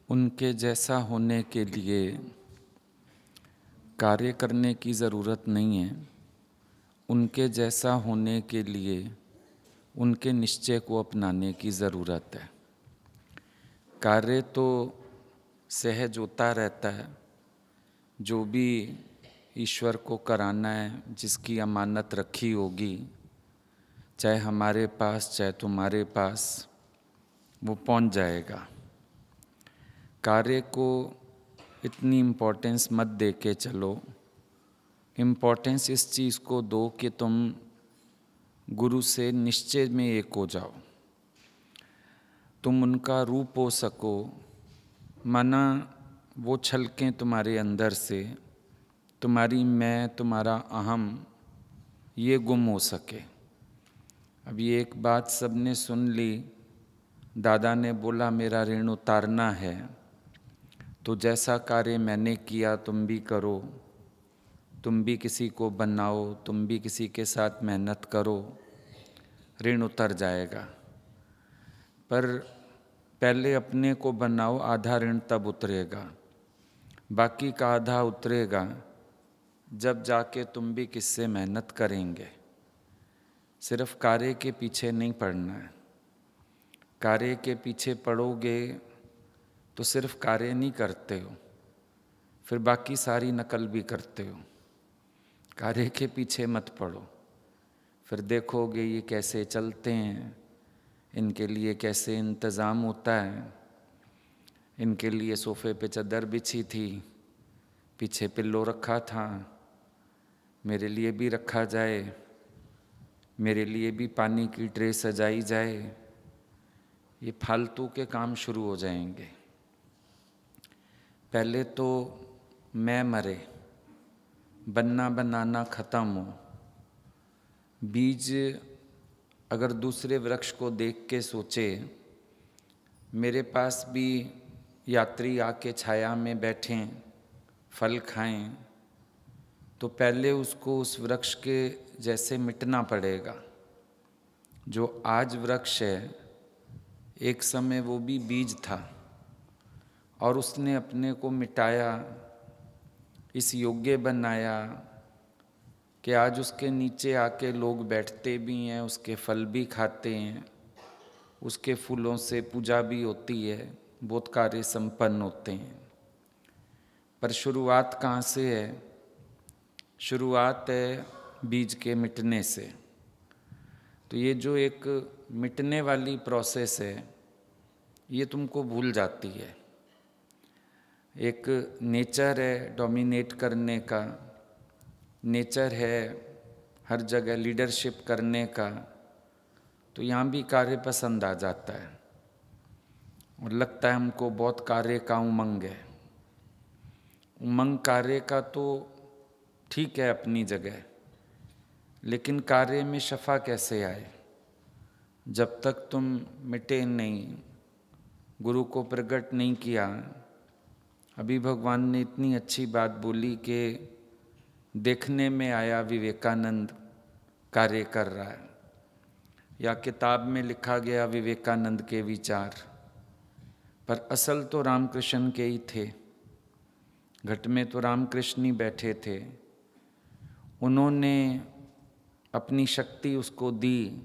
उनके जैसा होने के लिए कार्य करने की ज़रूरत नहीं है। उनके जैसा होने के लिए उनके निश्चय को अपनाने की ज़रूरत है। कार्य तो सहज होता रहता है। जो भी ईश्वर को कराना है, जिसकी अमानत रखी होगी, चाहे हमारे पास चाहे तुम्हारे पास, वो पहुंच जाएगा। कार्य को इतनी इम्पोर्टेंस मत दे के चलो। इम्पोर्टेंस इस चीज़ को दो कि तुम गुरु से निश्चय में एक हो जाओ, तुम उनका रूप हो सको, माना वो छलकें तुम्हारे अंदर से, तुम्हारी मैं, तुम्हारा अहम ये गुम हो सके। अब ये एक बात सबने सुन ली, दादा ने बोला मेरा ऋण उतारना है, तो जैसा कार्य मैंने किया तुम भी करो, तुम भी किसी को बनाओ, तुम भी किसी के साथ मेहनत करो, ऋण उतर जाएगा। पर पहले अपने को बनाओ, आधा ऋण तब उतरेगा। बाकी का आधा उतरेगा जब जाके तुम भी किससे मेहनत करेंगे। सिर्फ कार्य के पीछे नहीं पड़ना है। कार्य के पीछे पड़ोगे तो सिर्फ कार्य नहीं करते हो, फिर बाकी सारी नकल भी करते हो। कार्य के पीछे मत पड़ो, फिर देखोगे ये कैसे चलते हैं, इनके लिए कैसे इंतज़ाम होता है। इनके लिए सोफ़े पे चादर बिछी थी, पीछे पिल्लो रखा था, मेरे लिए भी रखा जाए, मेरे लिए भी पानी की ट्रे सजाई जाए। ये फालतू के काम शुरू हो जाएंगे। पहले तो मैं मरे, बनना बनाना ख़त्म हो। बीज अगर दूसरे वृक्ष को देख के सोचे, मेरे पास भी यात्री आके छाया में बैठें, फल खाएं, तो पहले उसको उस वृक्ष के जैसे मिटना पड़ेगा। जो आज वृक्ष है, एक समय वो भी बीज था और उसने अपने को मिटाया, इस योग्य बनाया कि आज उसके नीचे आके लोग बैठते भी हैं, उसके फल भी खाते हैं, उसके फूलों से पूजा भी होती है, बहुत कार्य संपन्न होते हैं। पर शुरुआत कहाँ से है? शुरुआत है बीज के मिटने से। तो ये जो एक मिटने वाली प्रोसेस है, ये तुमको भूल जाती है। एक नेचर है डोमिनेट करने का, नेचर है हर जगह लीडरशिप करने का, तो यहाँ भी कार्य पसंद आ जाता है और लगता है हमको बहुत कार्य का उमंग है। उमंग कार्य का तो ठीक है अपनी जगह, लेकिन कार्य में शफा कैसे आए? जब तक तुम मिटे नहीं, गुरु को प्रकट नहीं किया। अभी भगवान ने इतनी अच्छी बात बोली कि देखने में आया विवेकानंद कार्य कर रहा है, या किताब में लिखा गया विवेकानंद के विचार, पर असल तो रामकृष्ण के ही थे। घट में तो रामकृष्ण ही बैठे थे। उन्होंने अपनी शक्ति उसको दी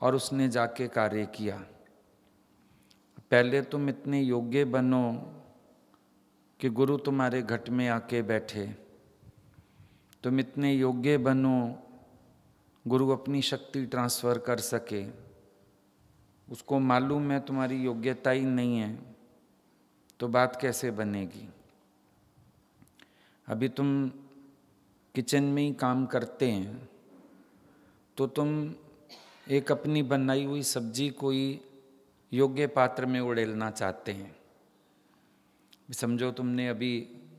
और उसने जाके कार्य किया। पहले तुम इतने योग्य बनो कि गुरु तुम्हारे घट में आके बैठे। तुम इतने योग्य बनो, गुरु अपनी शक्ति ट्रांसफ़र कर सके। उसको मालूम है तुम्हारी योग्यता ही नहीं है, तो बात कैसे बनेगी? अभी तुम किचन में ही काम करते हैं, तो तुम एक अपनी बनाई हुई सब्जी को ही योग्य पात्र में उड़ेलना चाहते हैं। समझो तुमने अभी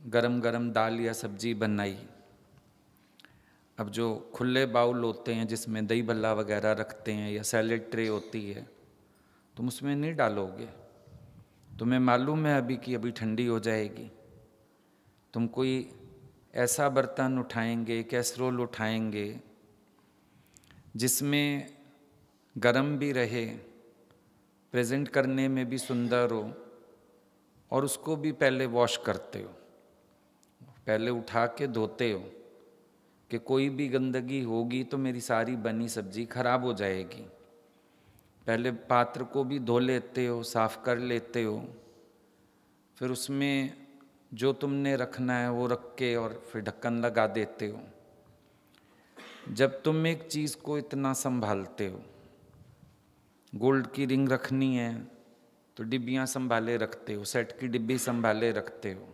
गरम गरम दाल या सब्जी बनाई, अब जो खुले बाउल होते हैं जिसमें दही भल्ला वगैरह रखते हैं या सैलेड ट्रे होती है, तुम उसमें नहीं डालोगे। तुम्हें मालूम है अभी कि अभी ठंडी हो जाएगी। तुम कोई ऐसा बर्तन उठाएंगे, कैसरोल उठाएंगे जिसमें गरम भी रहे, प्रेजेंट करने में भी सुंदर हो, और उसको भी पहले वॉश करते हो, पहले उठा के धोते हो कि कोई भी गंदगी होगी तो मेरी सारी बनी सब्जी खराब हो जाएगी। पहले पात्र को भी धो लेते हो, साफ कर लेते हो, फिर उसमें जो तुमने रखना है वो रख के और फिर ढक्कन लगा देते हो। जब तुम एक चीज़ को इतना संभालते हो, गोल्ड की रिंग रखनी है तो डिब्बियाँ संभाले रखते हो, सेट की डिब्बी संभाले रखते हो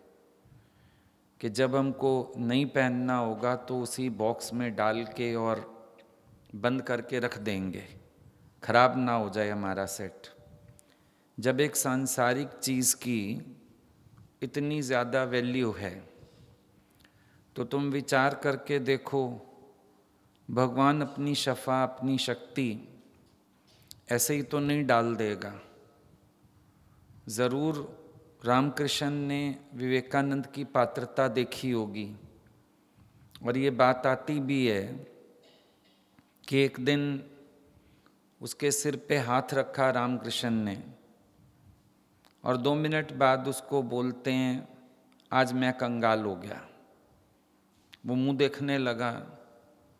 कि जब हमको नहीं पहनना होगा तो उसी बॉक्स में डाल के और बंद करके रख देंगे, खराब ना हो जाए हमारा सेट। जब एक सांसारिक चीज़ की इतनी ज़्यादा वैल्यू है तो तुम विचार करके देखो, भगवान अपनी शफा, अपनी शक्ति ऐसे ही तो नहीं डाल देगा। ज़रूर रामकृष्ण ने विवेकानंद की पात्रता देखी होगी और ये बात आती भी है कि एक दिन उसके सिर पे हाथ रखा रामकृष्ण ने और 2 मिनट बाद उसको बोलते हैं, आज मैं कंगाल हो गया। वो मुंह देखने लगा,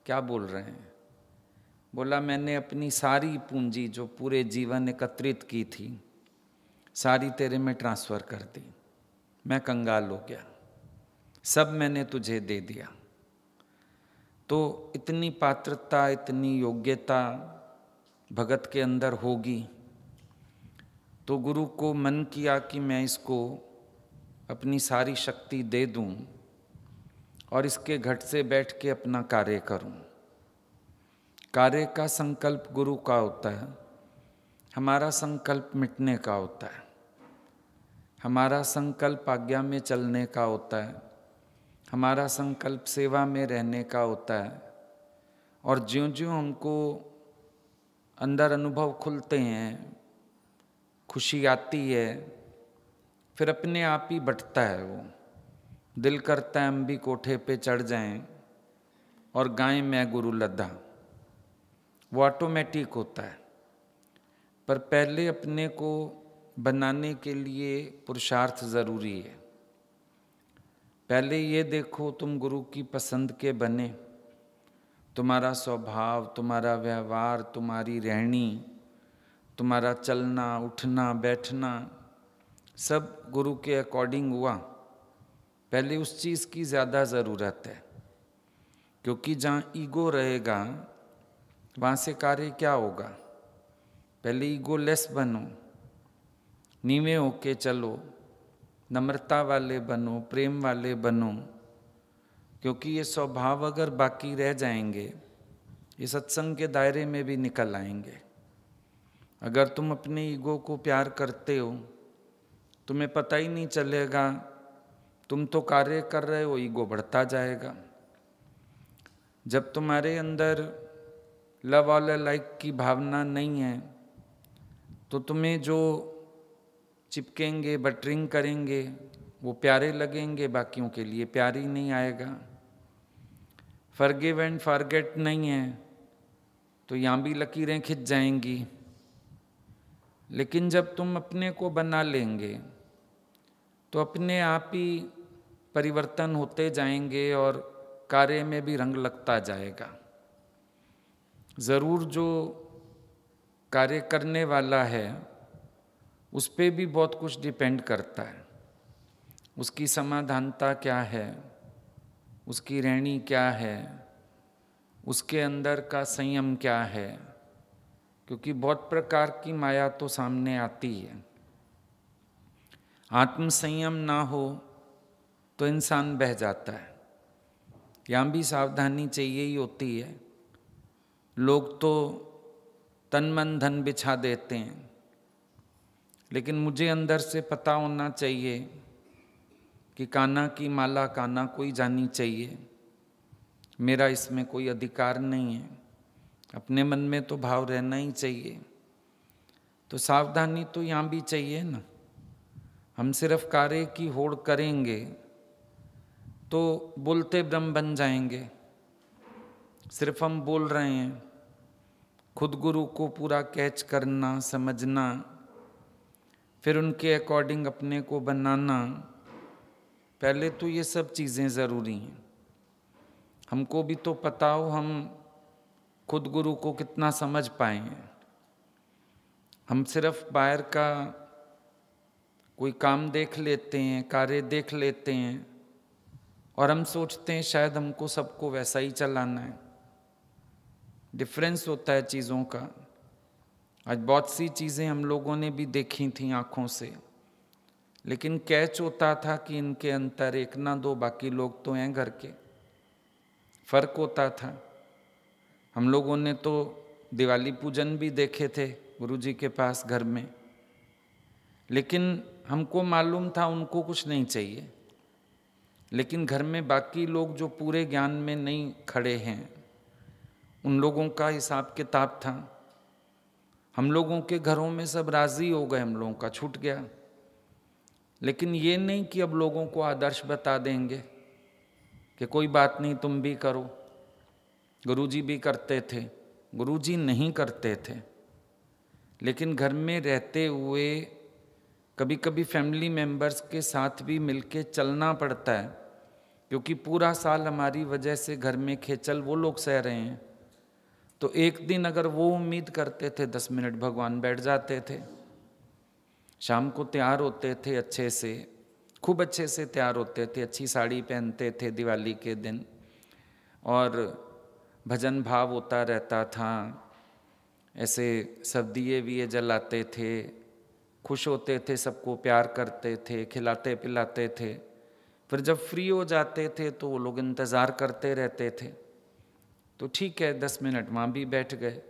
क्या बोल रहे हैं? बोला, मैंने अपनी सारी पूंजी जो पूरे जीवन एकत्रित की थी सारी तेरे में ट्रांसफ़र कर दी, मैं कंगाल हो गया, सब मैंने तुझे दे दिया। तो इतनी पात्रता, इतनी योग्यता भगत के अंदर होगी तो गुरु को मन किया कि मैं इसको अपनी सारी शक्ति दे दूं और इसके घट से बैठ के अपना कार्य करूं। कार्य का संकल्प गुरु का होता है, हमारा संकल्प मिटने का होता है, हमारा संकल्प आज्ञा में चलने का होता है, हमारा संकल्प सेवा में रहने का होता है। और ज्यों-ज्यों हमको अंदर अनुभव खुलते हैं, खुशी आती है, फिर अपने आप ही बटता है वो। दिल करता है हम भी कोठे पे चढ़ जाएं और गाएं मैं गुरु लद्दा, वो ऑटोमेटिक होता है। पर पहले अपने को बनाने के लिए पुरुषार्थ ज़रूरी है। पहले ये देखो तुम गुरु की पसंद के बने, तुम्हारा स्वभाव, तुम्हारा व्यवहार, तुम्हारी रहनी, तुम्हारा चलना उठना बैठना सब गुरु के अकॉर्डिंग हुआ। पहले उस चीज़ की ज़्यादा ज़रूरत है, क्योंकि जहाँ ईगो रहेगा वहाँ से कार्य क्या होगा। पहले ईगो लेस बनो, नीवे होके चलो, नम्रता वाले बनो, प्रेम वाले बनो, क्योंकि ये स्वभाव अगर बाकी रह जाएंगे ये सत्संग के दायरे में भी निकल आएंगे। अगर तुम अपने ईगो को प्यार करते हो तुम्हें पता ही नहीं चलेगा, तुम तो कार्य कर रहे हो, ईगो बढ़ता जाएगा। जब तुम्हारे अंदर लव ऑल लाइक की भावना नहीं है तो तुम्हें जो चिपकेंगे, बटरिंग करेंगे वो प्यारे लगेंगे, बाकियों के लिए प्यार ही नहीं आएगा। फॉरगिव एंड फॉरगेट नहीं है तो यहाँ भी लकीरें खिंच जाएंगी। लेकिन जब तुम अपने को बना लेंगे तो अपने आप ही परिवर्तन होते जाएंगे और कार्य में भी रंग लगता जाएगा। ज़रूर जो कार्य करने वाला है उस पे भी बहुत कुछ डिपेंड करता है, उसकी समाधानता क्या है, उसकी रहनी क्या है, उसके अंदर का संयम क्या है, क्योंकि बहुत प्रकार की माया तो सामने आती है। आत्म संयम ना हो तो इंसान बह जाता है। यहाँ भी सावधानी चाहिए ही होती है। लोग तो तन मन धन बिछा देते हैं, लेकिन मुझे अंदर से पता होना चाहिए कि कान्हा की माला कान्हा को ही जानी चाहिए, मेरा इसमें कोई अधिकार नहीं है। अपने मन में तो भाव रहना ही चाहिए। तो सावधानी तो यहाँ भी चाहिए ना। हम सिर्फ कार्य की होड़ करेंगे तो बोलते ब्रह्म बन जाएंगे। सिर्फ हम बोल रहे हैं, खुद गुरु को पूरा कैच करना, समझना, फिर उनके अकॉर्डिंग अपने को बनाना, पहले तो ये सब चीज़ें ज़रूरी हैं। हमको भी तो पता हो हम खुद गुरु को कितना समझ पाए हैं। हम सिर्फ बाहर का कोई काम देख लेते हैं, कार्य देख लेते हैं और हम सोचते हैं शायद हमको सबको वैसा ही चलाना है। डिफरेंस होता है चीज़ों का। आज बहुत सी चीज़ें हम लोगों ने भी देखी थी आँखों से, लेकिन कैच होता था कि इनके अंतर एक ना दो, बाकी लोग तो हैं घर के। फर्क होता था। हम लोगों ने तो दिवाली पूजन भी देखे थे गुरु जी के पास घर में, लेकिन हमको मालूम था उनको कुछ नहीं चाहिए। लेकिन घर में बाकी लोग जो पूरे ज्ञान में नहीं खड़े हैं, उन लोगों का हिसाब किताब था। हम लोगों के घरों में सब राज़ी हो गए, हम लोगों का छूट गया। लेकिन ये नहीं कि अब लोगों को आदर्श बता देंगे कि कोई बात नहीं तुम भी करो। गुरुजी भी करते थे, गुरुजी नहीं करते थे, लेकिन घर में रहते हुए कभी कभी फैमिली मेंबर्स के साथ भी मिलके चलना पड़ता है, क्योंकि पूरा साल हमारी वजह से घर में खेचल वो लोग सह रहे हैं। तो एक दिन अगर वो उम्मीद करते थे 10 मिनट भगवान बैठ जाते थे। शाम को तैयार होते थे अच्छे से, खूब अच्छे से तैयार होते थे, अच्छी साड़ी पहनते थे दिवाली के दिन, और भजन भाव होता रहता था। ऐसे सब दिए विए जलाते थे, खुश होते थे, सबको प्यार करते थे, खिलाते पिलाते थे। फिर जब फ्री हो जाते थे तो वो लोग इंतज़ार करते रहते थे। तो ठीक है 10 मिनट वहाँ भी बैठ गए।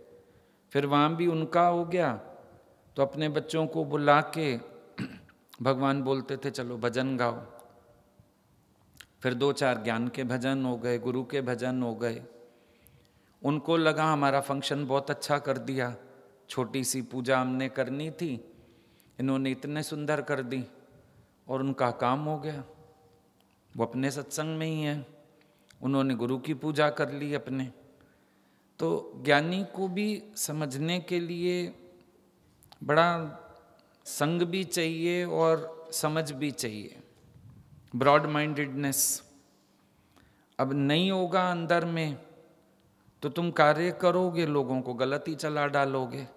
फिर वहाँ भी उनका हो गया तो अपने बच्चों को बुला के भगवान बोलते थे चलो भजन गाओ। फिर 2-4 ज्ञान के भजन हो गए, गुरु के भजन हो गए। उनको लगा हमारा फंक्शन बहुत अच्छा कर दिया, छोटी सी पूजा हमने करनी थी, इन्होंने इतने सुंदर कर दी, और उनका काम हो गया। वो अपने सत्संग में ही हैं, उन्होंने गुरु की पूजा कर ली अपने। तो ज्ञानी को भी समझने के लिए बड़ा संग भी चाहिए और समझ भी चाहिए, ब्रॉड माइंडेडनेस। अब नहीं होगा अंदर में तो तुम कार्य करोगे, लोगों को गलत ही चला डालोगे,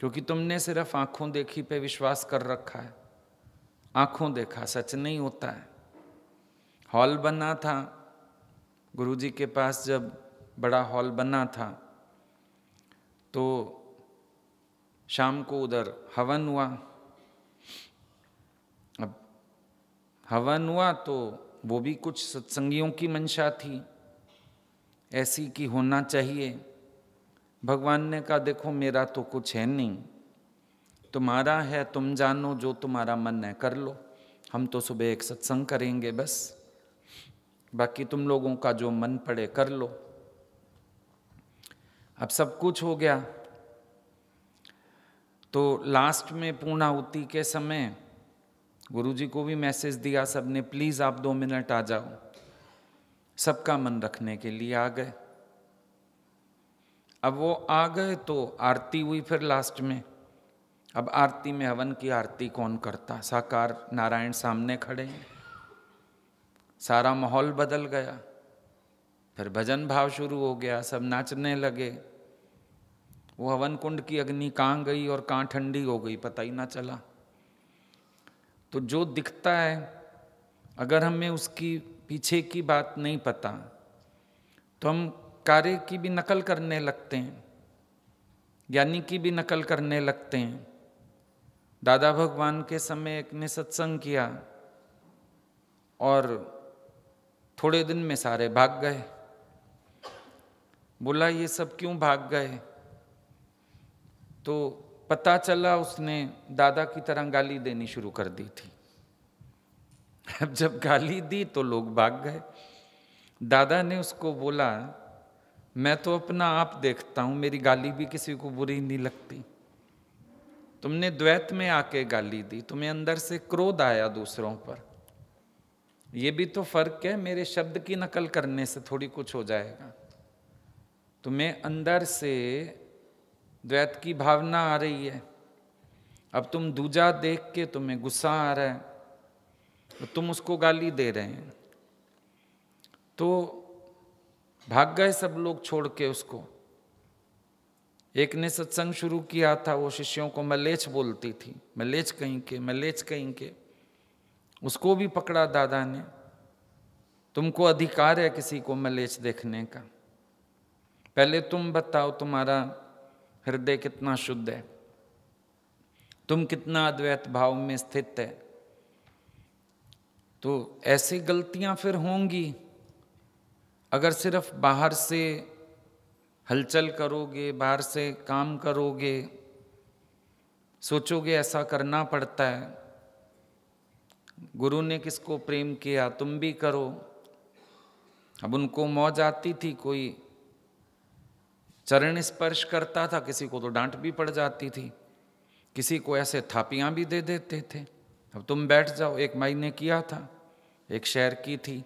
क्योंकि तुमने सिर्फ आंखों देखी पे विश्वास कर रखा है। आंखों देखा सच नहीं होता है। हॉल बना था गुरुजी के पास, जब बड़ा हॉल बना था तो शाम को उधर हवन हुआ। अब हवन हुआ तो वो भी कुछ सत्संगियों की मंशा थी ऐसी कि होना चाहिए। भगवान ने कहा देखो मेरा तो कुछ है नहीं, तुम्हारा है, तुम जानो, जो तुम्हारा मन है कर लो। हम तो सुबह एक सत्संग करेंगे बस, बाकी तुम लोगों का जो मन पड़े कर लो। अब सब कुछ हो गया तो लास्ट में पूर्णाहुति के समय गुरुजी को भी मैसेज दिया सबने, प्लीज़ आप 2 मिनट आ जाओ। सबका मन रखने के लिए आ गए। अब वो आ गए तो आरती हुई फिर लास्ट में। अब आरती में हवन की आरती कौन करता, साकार नारायण सामने खड़े हैं। सारा माहौल बदल गया। फिर भजन भाव शुरू हो गया, सब नाचने लगे। वो हवन कुंड की अग्नि कहाँ गई और कहाँ ठंडी हो गई पता ही ना चला। तो जो दिखता है अगर हमें उसकी पीछे की बात नहीं पता तो हम कार्य की भी नकल करने लगते हैं, ज्ञानी की भी नकल करने लगते हैं। दादा भगवान के समय एक ने सत्संग किया और थोड़े दिन में सारे भाग गए। बोला ये सब क्यों भाग गए, तो पता चला उसने दादा की तरह गाली देनी शुरू कर दी थी। अब जब गाली दी तो लोग भाग गए। दादा ने उसको बोला मैं तो अपना आप देखता हूं, मेरी गाली भी किसी को बुरी नहीं लगती। तुमने द्वैत में आके गाली दी, तुम्हें अंदर से क्रोध आया दूसरों पर। ये भी तो फर्क है, मेरे शब्द की नकल करने से थोड़ी कुछ हो जाएगा। तुम्हें अंदर से द्वैत की भावना आ रही है, अब तुम दूजा देख के तुम्हें गुस्सा आ रहा है तो तुम उसको गाली दे रहे हैं, तो भाग गए सब लोग छोड़ के उसको। एक ने सत्संग शुरू किया था, वो शिष्यों को मलेच्छ बोलती थी, मलेच्छ कहीं के, मलेच्छ कहीं के। उसको भी पकड़ा दादा ने, तुमको अधिकार है किसी को मलेच्छ देखने का, पहले तुम बताओ तुम्हारा हृदय कितना शुद्ध है, तुम कितना अद्वैत भाव में स्थित है। तो ऐसी गलतियां फिर होंगी अगर सिर्फ बाहर से हलचल करोगे, बाहर से काम करोगे, सोचोगे ऐसा करना पड़ता है। गुरु ने किसको प्रेम किया, तुम भी करो। अब उनको मौज आती थी, कोई चरण स्पर्श करता था, किसी को तो डांट भी पड़ जाती थी, किसी को ऐसे थापियां भी दे देते थे। अब तुम बैठ जाओ। एक माई ने किया था, एक शहर की थी,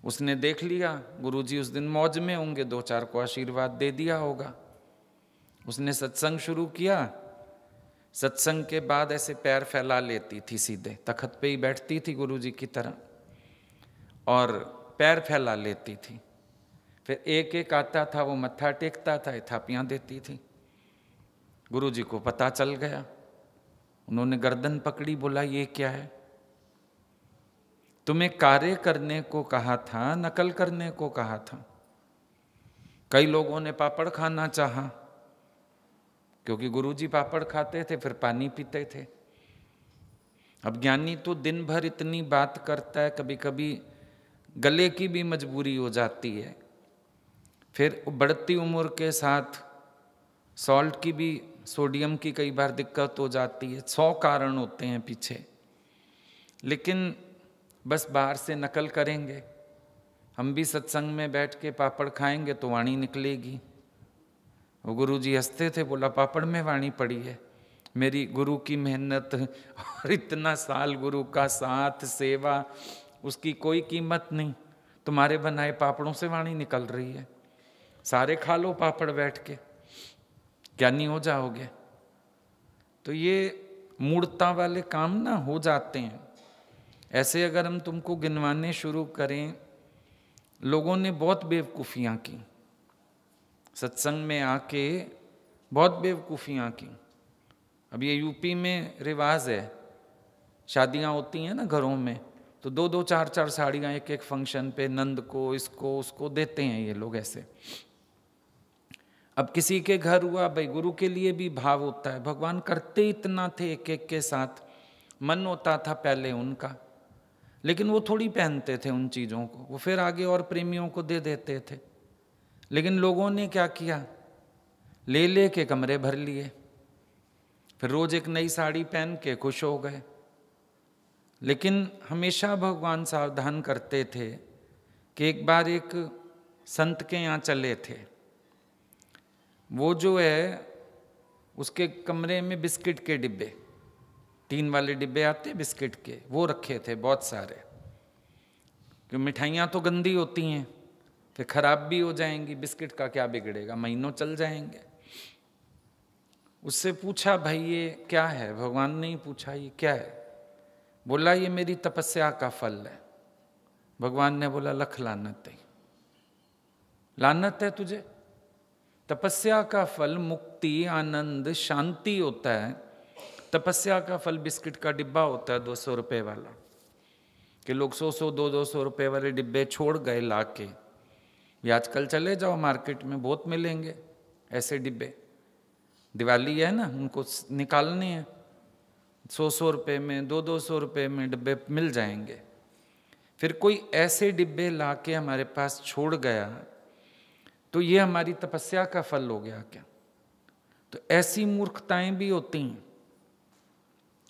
उसने देख लिया गुरुजी उस दिन मौज में होंगे, दो चार को आशीर्वाद दे दिया होगा। उसने सत्संग शुरू किया, सत्संग के बाद ऐसे पैर फैला लेती थी, सीधे तखत पे ही बैठती थी गुरुजी की तरह और पैर फैला लेती थी। फिर एक एक आता था, वो मत्था टेकता था, थापियां देती थी। गुरुजी को पता चल गया, उन्होंने गर्दन पकड़ी, बोला ये क्या है, तुम्हें कार्य करने को कहा था, नकल करने को कहा था। कई लोगों ने पापड़ खाना चाहा, क्योंकि गुरुजी पापड़ खाते थे, फिर पानी पीते थे। अब ज्ञानी तो दिन भर इतनी बात करता है, कभी कभी गले की भी मजबूरी हो जाती है। फिर बढ़ती उम्र के साथ सॉल्ट की भी, सोडियम की कई बार दिक्कत हो जाती है, 100 कारण होते हैं पीछे। लेकिन बस बाहर से नकल करेंगे, हम भी सत्संग में बैठ के पापड़ खाएंगे तो वाणी निकलेगी। वो गुरुजी हंसते थे, बोला पापड़ में वाणी पड़ी है, मेरी गुरु की मेहनत और इतना साल गुरु का साथ सेवा, उसकी कोई कीमत नहीं, तुम्हारे बनाए पापड़ों से वाणी निकल रही है। सारे खा लो पापड़ बैठ के, ज्ञानी हो जाओगे। तो ये मूर्खता वाले काम ना हो जाते हैं। ऐसे अगर हम तुमको गिनवाने शुरू करें, लोगों ने बहुत बेवकूफ़ियाँ की, सत्संग में आके बहुत बेवकूफ़ियाँ की। अब ये यूपी में रिवाज है, शादियाँ होती हैं ना घरों में, तो 2-2 4-4 साड़ियाँ एक एक फंक्शन पे नंद को, इसको उसको देते हैं ये लोग ऐसे। अब किसी के घर हुआ, भाई गुरु के लिए भी भाव होता है, भगवान करते इतना थे एक एक के साथ, मन होता था पहले उनका, लेकिन वो थोड़ी पहनते थे उन चीज़ों को, वो फिर आगे और प्रेमियों को दे देते थे। लेकिन लोगों ने क्या किया, ले ले के कमरे भर लिए, फिर रोज एक नई साड़ी पहन के खुश हो गए। लेकिन हमेशा भगवान सावधान करते थे कि एक बार एक संत के यहाँ चले थे, वो जो है उसके कमरे में बिस्किट के डिब्बे, 3 वाले डिब्बे आते बिस्किट के, वो रखे थे बहुत सारे, क्योंकि मिठाइयाँ तो गंदी होती हैं, फिर खराब भी हो जाएंगी, बिस्किट का क्या बिगड़ेगा, महीनों चल जाएंगे। उससे पूछा भाई ये क्या है, भगवान ने ही पूछा ये क्या है, बोला ये मेरी तपस्या का फल है। भगवान ने बोला लख लानत है, लानत है तुझे, तपस्या का फल मुक्ति आनंद शांति होता है, तपस्या का फल बिस्किट का डिब्बा होता है 200 रुपये वाला, कि लोग 100-100 200 रुपये वाले डिब्बे छोड़ गए ला के। ये आजकल चले जाओ मार्केट में बहुत मिलेंगे ऐसे डिब्बे, दिवाली है ना, उनको निकालने हैं, 100-100 रुपये में 200-200 रुपये में डिब्बे मिल जाएंगे। फिर कोई ऐसे डिब्बे ला के हमारे पास छोड़ गया तो ये हमारी तपस्या का फल हो गया क्या? तो ऐसी मूर्खताएं भी होती हैं,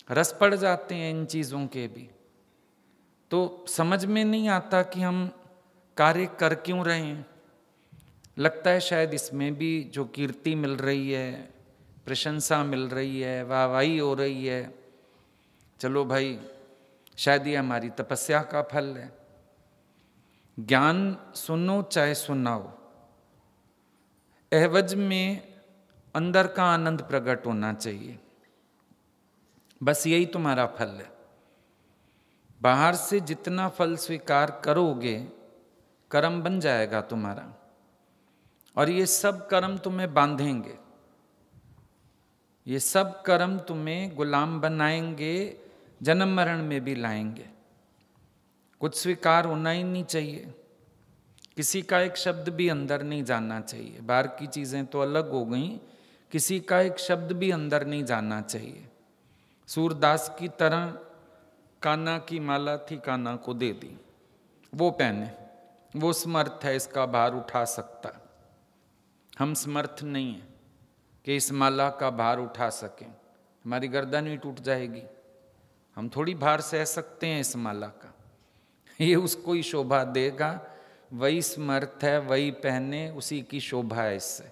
रस पड़ जाते हैं इन चीज़ों के भी, तो समझ में नहीं आता कि हम कार्य कर क्यों रहे हैं। लगता है शायद इसमें भी जो कीर्ति मिल रही है, प्रशंसा मिल रही है, वाहवाही हो रही है, चलो भाई शायद ये हमारी तपस्या का फल है। ज्ञान सुनो चाहे सुनाओ, एवज में अंदर का आनंद प्रकट होना चाहिए। बस यही तुम्हारा फल है। बाहर से जितना फल स्वीकार करोगे कर्म बन जाएगा तुम्हारा, और ये सब कर्म तुम्हें बांधेंगे, ये सब कर्म तुम्हें गुलाम बनाएंगे, जन्म मरण में भी लाएंगे। कुछ स्वीकार होना ही नहीं चाहिए, किसी का एक शब्द भी अंदर नहीं जाना चाहिए। बाहर की चीज़ें तो अलग हो गई, किसी का एक शब्द भी अंदर नहीं जाना चाहिए। सूरदास की तरह कान्हा की माला थी, कान्हा को दे दी, वो पहने, वो समर्थ है इसका भार उठा सकता। हम समर्थ नहीं हैं कि इस माला का भार उठा सकें, हमारी गर्दन ही टूट जाएगी। हम थोड़ी भार सह सकते हैं इस माला का, ये उसको ही शोभा देगा, वही समर्थ है, वही पहने, उसी की शोभा है इससे।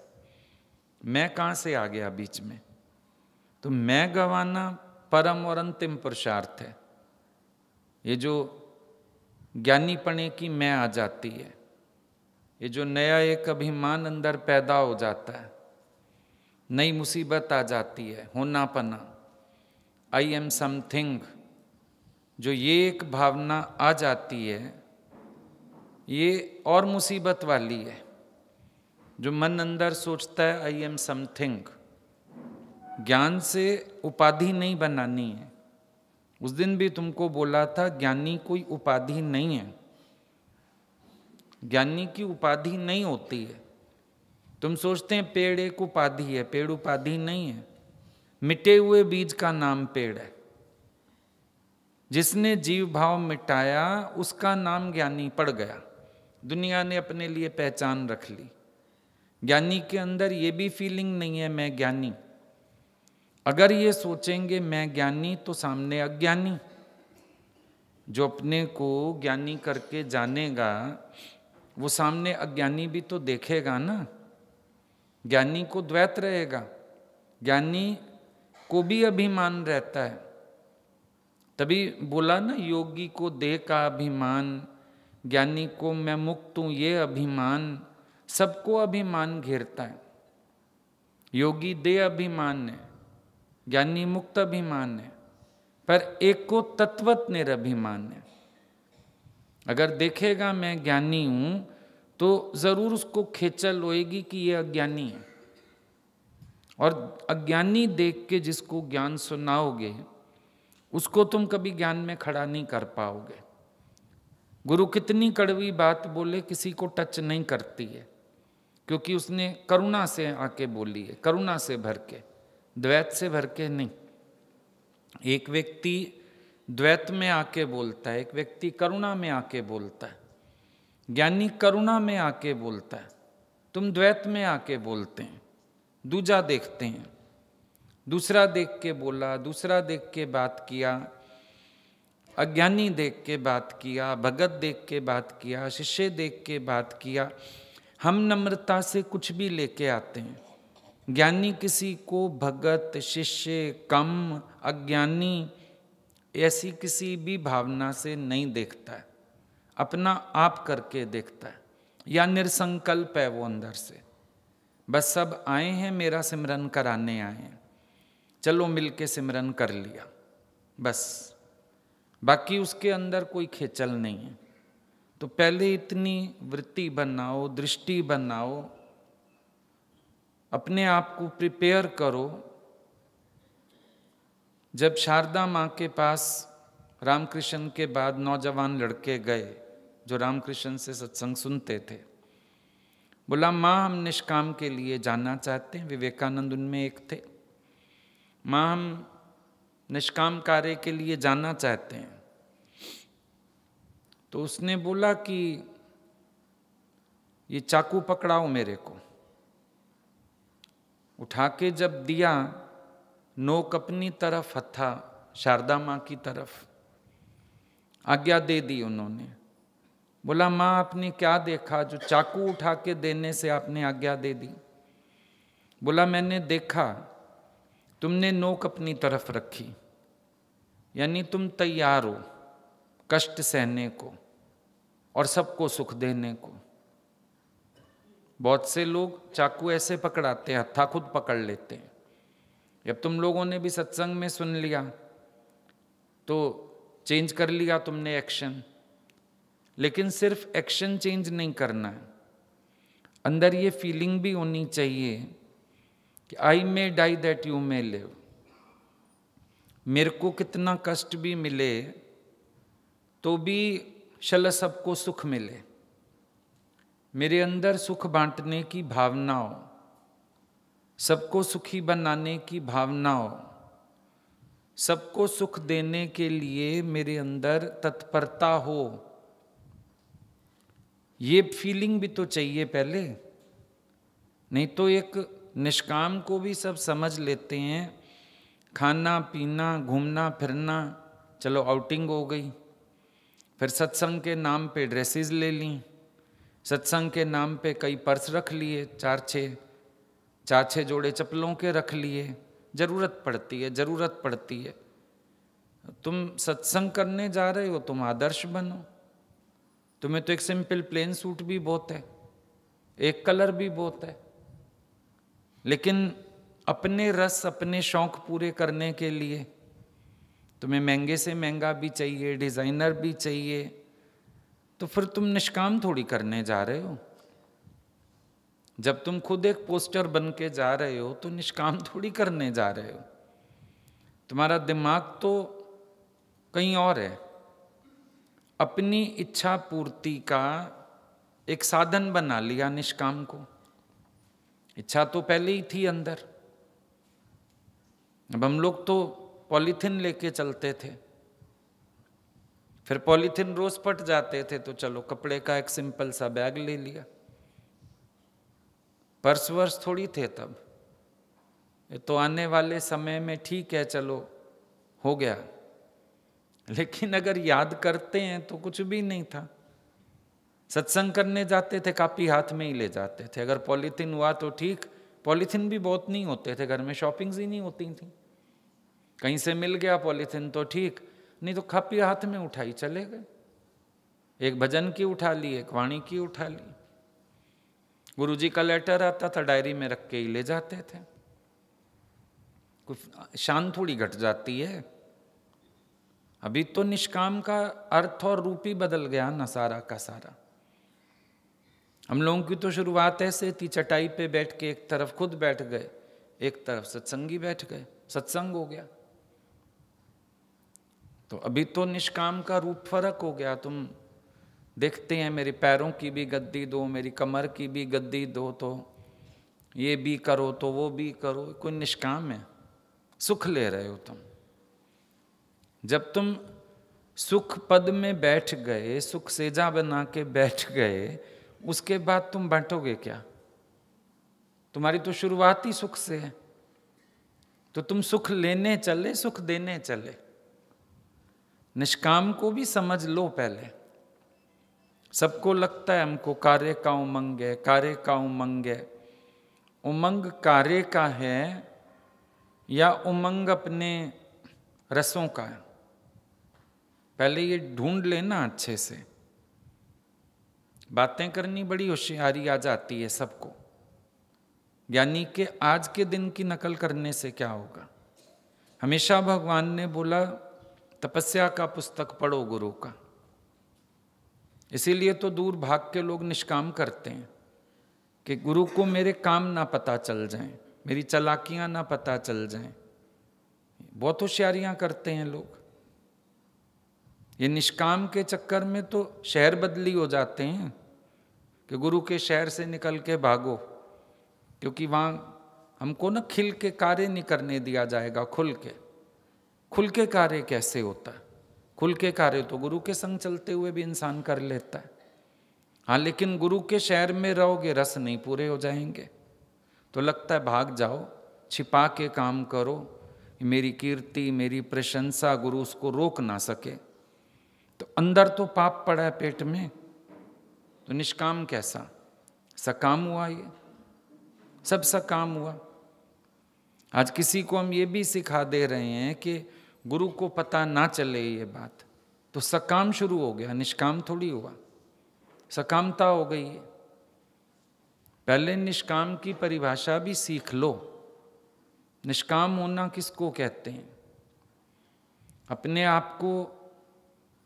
मैं कहाँ से आ गया बीच में? तो मैं गवाना परम और अंतिम पुरुषार्थ है। ये जो ज्ञानीपने की मैं आ जाती है, ये जो नया एक अभिमान अंदर पैदा हो जाता है, नई मुसीबत आ जाती है, होनापना, आई एम समथिंग, जो ये एक भावना आ जाती है, ये और मुसीबत वाली है। जो मन अंदर सोचता है आई एम समथिंग, ज्ञान से उपाधि नहीं बनानी है। उस दिन भी तुमको बोला था, ज्ञानी कोई उपाधि नहीं है, ज्ञानी की उपाधि नहीं होती है। तुम सोचते हैं पेड़ एक उपाधि है, पेड़ उपाधि नहीं है, मिटे हुए बीज का नाम पेड़ है। जिसने जीव भाव मिटाया उसका नाम ज्ञानी पड़ गया, दुनिया ने अपने लिए पहचान रख ली। ज्ञानी के अंदर ये भी फीलिंग नहीं है मैं ज्ञानी। अगर ये सोचेंगे मैं ज्ञानी, तो सामने अज्ञानी, जो अपने को ज्ञानी करके जानेगा वो सामने अज्ञानी भी तो देखेगा ना। ज्ञानी को द्वैत रहेगा, ज्ञानी को भी अभिमान रहता है। तभी बोला ना, योगी को देह का अभिमान, ज्ञानी को मैं मुक्त हूं ये अभिमान। सबको अभिमान घेरता है। योगी देह अभिमान है, ज्ञानी मुक्त अभिमान है, पर एक को तत्वत निरभिमान है। अगर देखेगा मैं ज्ञानी हूं तो जरूर उसको खेचल होएगी कि ये अज्ञानी है। और अज्ञानी देख के जिसको ज्ञान सुनाओगे उसको तुम कभी ज्ञान में खड़ा नहीं कर पाओगे। गुरु कितनी कड़वी बात बोले किसी को टच नहीं करती है, क्योंकि उसने करुणा से आके बोली है, करुणा से भर के, द्वैत से भर के नहीं। एक व्यक्ति द्वैत में आके बोलता है, एक व्यक्ति करुणा में आके बोलता है। ज्ञानी करुणा में आके बोलता है, तुम द्वैत में आके बोलते हैं। दूजा देखते हैं, दूसरा देख के बोला, दूसरा देख के बात किया, अज्ञानी देख के बात किया, भगत देख के बात किया, शिष्य देख के बात किया। हम नम्रता से कुछ भी लेके आते हैं। ज्ञानी किसी को भगत, शिष्य, कम, अज्ञानी ऐसी किसी भी भावना से नहीं देखता है, अपना आप करके देखता है, या निरसंकल्प है वो अंदर से। बस सब आए हैं मेरा सिमरन कराने आए हैं, चलो मिलके सिमरन कर लिया बस, बाकी उसके अंदर कोई खेचल नहीं है। तो पहले इतनी वृत्ति बनाओ, दृष्टि बनाओ, अपने आप को प्रिपेयर करो। जब शारदा माँ के पास रामकृष्ण के बाद नौजवान लड़के गए जो रामकृष्ण से सत्संग सुनते थे, बोला माँ हम निष्काम के लिए जाना चाहते हैं। विवेकानंद उनमें एक थे। माँ हम निष्काम कार्य के लिए जाना चाहते हैं। तो उसने बोला कि ये चाकू पकड़ाओ मेरे को। उठा के जब दिया, नोक अपनी तरफ, हथा शारदा माँ की तरफ, आज्ञा दे दी उन्होंने। बोला माँ आपने क्या देखा जो चाकू उठा के देने से आपने आज्ञा दे दी? बोला मैंने देखा तुमने नोक अपनी तरफ रखी, यानी तुम तैयार हो कष्ट सहने को और सबको सुख देने को। बहुत से लोग चाकू ऐसे पकड़ाते हैं, हत्था खुद पकड़ लेते हैं। अब तुम लोगों ने भी सत्संग में सुन लिया तो चेंज कर लिया तुमने एक्शन, लेकिन सिर्फ एक्शन चेंज नहीं करना है, अंदर ये फीलिंग भी होनी चाहिए कि I may die that you may live. मेरे को कितना कष्ट भी मिले तो भी शल सबको सुख मिले, मेरे अंदर सुख बांटने की भावना हो, सबको सुखी बनाने की भावना हो, सबको सुख देने के लिए मेरे अंदर तत्परता हो। ये फीलिंग भी तो चाहिए पहले, नहीं तो एक निष्काम को भी सब समझ लेते हैं, खाना पीना घूमना फिरना, चलो आउटिंग हो गई, फिर सत्संग के नाम पे ड्रेसेस ले ली, सत्संग के नाम पे कई पर्स रख लिए, चार छः जोड़े चप्पलों के रख लिए, जरूरत पड़ती है। तुम सत्संग करने जा रहे हो, तुम आदर्श बनो। तुम्हें तो एक सिंपल प्लेन सूट भी बहुत है, एक कलर भी बहुत है, लेकिन अपने रस अपने शौक पूरे करने के लिए तुम्हें महंगे से महंगा भी चाहिए, डिजाइनर भी चाहिए, तो फिर तुम निष्काम थोड़ी करने जा रहे हो। जब तुम खुद एक पोस्टर बन के जा रहे हो तो निष्काम थोड़ी करने जा रहे हो, तुम्हारा दिमाग तो कहीं और है, अपनी इच्छा पूर्ति का एक साधन बना लिया निष्काम को। इच्छा तो पहले ही थी अंदर। अब हम लोग तो पॉलीथिन लेके चलते थे, फिर पॉलीथिन रोज पट जाते थे तो चलो कपड़े का एक सिंपल सा बैग ले लिया। पर्स वर्स थोड़ी थे तब, ये तो आने वाले समय में ठीक है, चलो हो गया, लेकिन अगर याद करते हैं तो कुछ भी नहीं था। सत्संग करने जाते थे कापी हाथ में ही ले जाते थे, अगर पॉलीथिन हुआ तो ठीक, पॉलीथिन भी बहुत नहीं होते थे, घर में शॉपिंग्स ही नहीं होती थी, कहीं से मिल गया पॉलीथिन तो ठीक, नहीं तो कापी हाथ में उठाई चले गए, एक भजन की उठा ली, एक वाणी की उठा ली, गुरुजी का लेटर आता था डायरी में रख के ही ले जाते थे। कुछ शान थोड़ी घट जाती है। अभी तो निष्काम का अर्थ और रूप ही बदल गया ना सारा का सारा। हम लोगों की तो शुरुआत ऐसे थी, चटाई पे बैठ के एक तरफ खुद बैठ गए, एक तरफ सत्संगी बैठ गए, सत्संग हो गया। तो अभी तो निष्काम का रूप फर्क हो गया। तुम देखते हैं मेरे पैरों की भी गद्दी दो, मेरी कमर की भी गद्दी दो, तो ये भी करो तो वो भी करो, कोई निष्काम है? सुख ले रहे हो तुम। जब तुम सुख पद में बैठ गए, सुख सेजा बना के बैठ गए, उसके बाद तुम बांटोगे क्या? तुम्हारी तो शुरुआत ही सुख से है, तो तुम सुख लेने चले, सुख देने चले। निष्काम को भी समझ लो पहले। सबको लगता है हमको कार्य का उमंग है, कार्य का उमंग है। उमंग कार्य का है या उमंग अपने रसों का है? पहले ये ढूंढ लेना अच्छे से। बातें करनी बड़ी होशियारी आ जाती है सबको, यानी कि आज के दिन की नकल करने से क्या होगा। हमेशा भगवान ने बोला तपस्या का पुस्तक पढ़ो गुरु का। इसीलिए तो दूर भाग के लोग निष्काम करते हैं कि गुरु को मेरे काम ना पता चल जाएं, मेरी चालाकियां ना पता चल जाएं। बहुत होशियारियां करते हैं लोग। ये निष्काम के चक्कर में तो शहर बदली हो जाते हैं कि गुरु के शहर से निकल के भागो, क्योंकि वहाँ हमको ना खिल के कार्य नहीं करने दिया जाएगा। खुल के कार्य कैसे होता है? खुल के कार्य तो गुरु के संग चलते हुए भी इंसान कर लेता है। हाँ, लेकिन गुरु के शहर में रहोगे, रस नहीं पूरे हो जाएंगे, तो लगता है भाग जाओ, छिपा के काम करो, मेरी कीर्ति मेरी प्रशंसा गुरु उसको रोक ना सके। तो अंदर तो पाप पड़ा है पेट में, तो निष्काम कैसा? सकाम हुआ, ये सब सकाम हुआ। आज किसी को हम ये भी सिखा दे रहे हैं कि गुरु को पता ना चले ये बात, तो सकाम शुरू हो गया, निष्काम थोड़ी हुआ, सकामता हो गई है। पहले निष्काम की परिभाषा भी सीख लो। निष्काम होना किसको कहते हैं? अपने आप को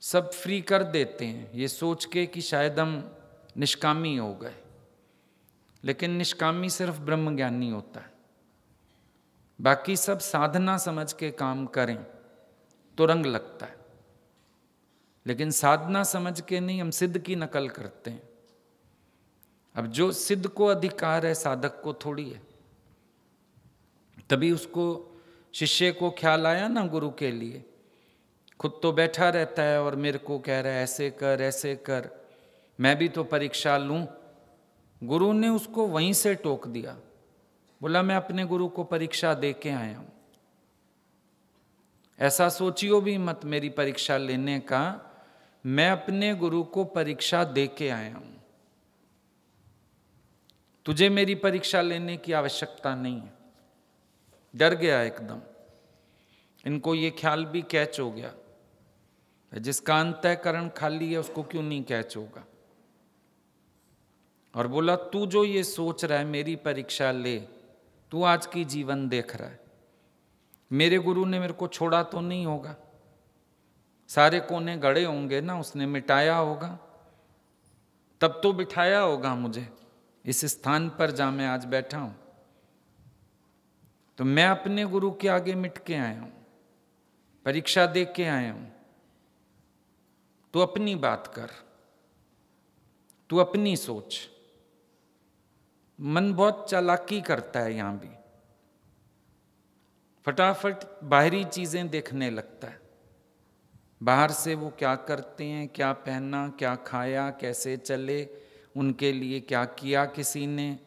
सब फ्री कर देते हैं ये सोच के कि शायद हम निष्कामी हो गए, लेकिन निष्कामी सिर्फ ब्रह्मज्ञानी होता है। बाकी सब साधना समझ के काम करें तो रंग लगता है, लेकिन साधना समझ के नहीं, हम सिद्ध की नकल करते हैं। अब जो सिद्ध को अधिकार है साधक को थोड़ी है। तभी उसको शिष्य को ख्याल आया ना गुरु के लिए, खुद तो बैठा रहता है और मेरे को कह रहा है ऐसे कर ऐसे कर, मैं भी तो परीक्षा लूं। गुरु ने उसको वहीं से टोक दिया, बोला मैं अपने गुरु को परीक्षा दे के आया हूं, ऐसा सोचियो भी मत मेरी परीक्षा लेने का, मैं अपने गुरु को परीक्षा दे के आया हूं, तुझे मेरी परीक्षा लेने की आवश्यकता नहीं है। डर गया एकदम, इनको ये ख्याल भी कैच हो गया, जिसका अंतःकरण खाली है उसको क्यों नहीं कैच होगा। और बोला तू जो ये सोच रहा है मेरी परीक्षा ले, तू आज की जीवन देख रहा है, मेरे गुरु ने मेरे को छोड़ा तो नहीं होगा, सारे कोने गड़े होंगे ना, उसने मिटाया होगा, तब तो बिठाया होगा मुझे इस स्थान पर जहां मैं आज बैठा हूं। तो मैं अपने गुरु के आगे मिट के आया हूं, परीक्षा दे के आया हूं। तू अपनी बात कर, तू अपनी सोच। मन बहुत चालाकी करता है यहां भी, फटाफट बाहरी चीजें देखने लगता है, बाहर से वो क्या करते हैं, क्या पहना, क्या खाया, कैसे चले, उनके लिए क्या किया किसी ने,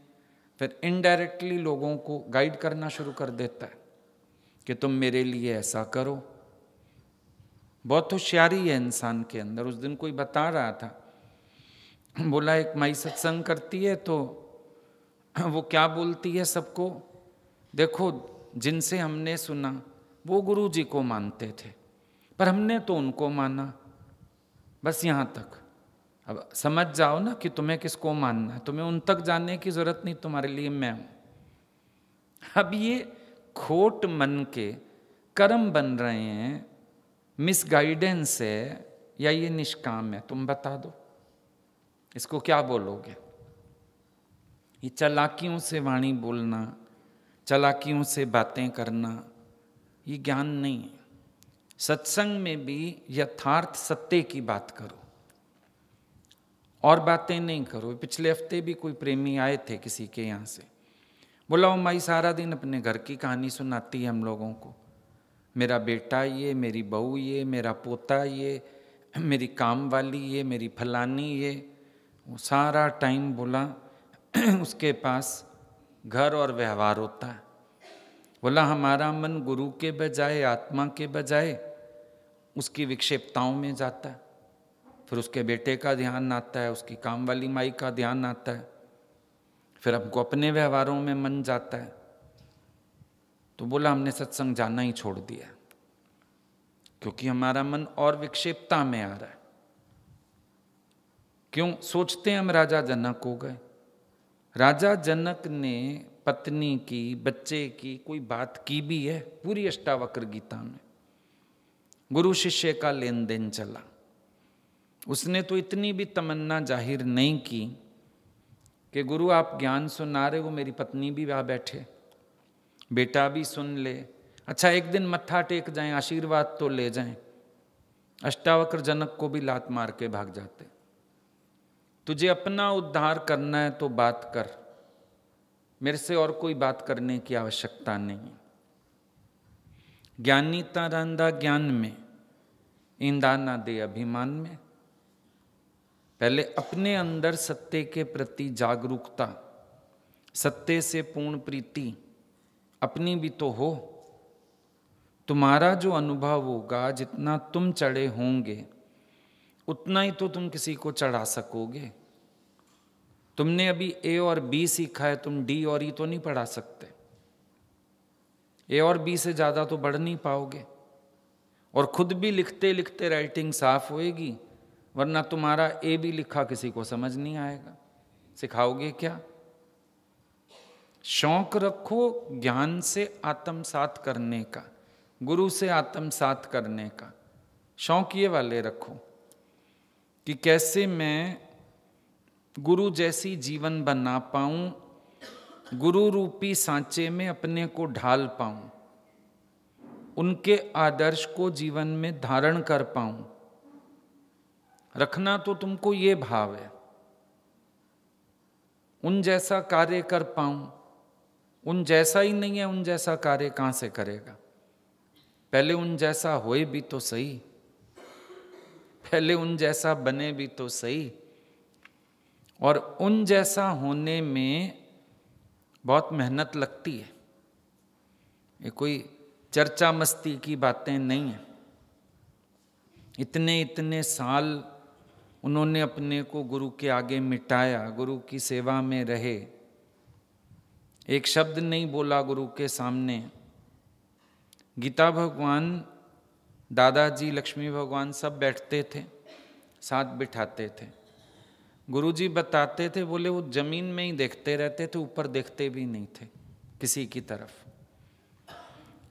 फिर इनडायरेक्टली लोगों को गाइड करना शुरू कर देता है कि तुम मेरे लिए ऐसा करो। बहुत होशियारी है इंसान के अंदर। उस दिन कोई बता रहा था, बोला एक माई सत्संग करती है तो वो क्या बोलती है सबको, देखो जिनसे हमने सुना वो गुरु जी को मानते थे, पर हमने तो उनको माना, बस यहाँ तक। अब समझ जाओ ना कि तुम्हें किसको मानना है, तुम्हें उन तक जाने की जरूरत नहीं, तुम्हारे लिए मैं हूं। अब ये खोट मन के कर्म बन रहे हैं, मिसगाइडेंस है या ये निष्काम है, तुम बता दो, इसको क्या बोलोगे। ये चालाकियों से वाणी बोलना, चालाकियों से बातें करना, ये ज्ञान नहीं है। सत्संग में भी यथार्थ सत्य की बात करो और बातें नहीं करो। पिछले हफ्ते भी कोई प्रेमी आए थे किसी के यहाँ से, बोला वो माई सारा दिन अपने घर की कहानी सुनाती है हम लोगों को, मेरा बेटा ये, मेरी बहू ये, मेरा पोता ये, मेरी काम वाली ये, मेरी फलानी ये। वो सारा टाइम बोला उसके पास घर और व्यवहार होता है। बोला हमारा मन गुरु के बजाय, आत्मा के बजाय उसकी विक्षेपताओं में जाता है, फिर उसके बेटे का ध्यान आता है, उसकी काम वाली माई का ध्यान आता है, फिर हमको अपने व्यवहारों में मन जाता है। तो बोला हमने सत्संग जाना ही छोड़ दिया, क्योंकि हमारा मन और विक्षेपता में आ रहा है। क्यों सोचते हैं हम राजा जनक हो गए। राजा जनक ने पत्नी की, बच्चे की कोई बात की भी है पूरी अष्टावक्र गीता में। गुरु शिष्य का लेन देन चला, उसने तो इतनी भी तमन्ना जाहिर नहीं की कि गुरु आप ज्ञान सुना रहे हो, मेरी पत्नी भी वहां बैठे, बेटा भी सुन ले, अच्छा एक दिन मत्था टेक जाएं, आशीर्वाद तो ले जाएं। अष्टावक्र जनक को भी लात मार के भाग जाते। तुझे अपना उद्धार करना है तो बात कर, मेरे से और कोई बात करने की आवश्यकता नहीं। ज्ञानीता रंदा ज्ञान में, ईंदा ना दे अभिमान में। पहले अपने अंदर सत्य के प्रति जागरूकता, सत्य से पूर्ण प्रीति अपनी भी तो हो। तुम्हारा जो अनुभव होगा, जितना तुम चढ़े होंगे उतना ही तो तुम किसी को चढ़ा सकोगे। तुमने अभी ए और बी सीखा है, तुम डी और ई तो नहीं पढ़ा सकते। ए और बी से ज़्यादा तो बढ़ नहीं पाओगे, और खुद भी लिखते लिखते राइटिंग साफ होएगी, वरना तुम्हारा ए भी लिखा किसी को समझ नहीं आएगा, सिखाओगे क्या। शौक रखो ज्ञान से आत्मसात करने का, गुरु से आत्मसात करने का शौक ये वाले रखो कि कैसे मैं गुरु जैसी जीवन बना पाऊं, गुरु रूपी सांचे में अपने को ढाल पाऊं, उनके आदर्श को जीवन में धारण कर पाऊं। रखना तो तुमको ये भाव है, उन जैसा कार्य कर पाऊं। उन जैसा ही नहीं है, उन जैसा कार्य कहां से करेगा? पहले उन जैसा होए भी तो सही, पहले उन जैसा बने भी तो सही। और उन जैसा होने में बहुत मेहनत लगती है, ये कोई चर्चा मस्ती की बातें नहीं है। इतने इतने साल उन्होंने अपने को गुरु के आगे मिटाया, गुरु की सेवा में रहे, एक शब्द नहीं बोला गुरु के सामने। गीता भगवान, दादाजी, लक्ष्मी भगवान सब बैठते थे, साथ बिठाते थे। गुरुजी बताते थे, बोले वो जमीन में ही देखते रहते थे, ऊपर देखते भी नहीं थे किसी की तरफ।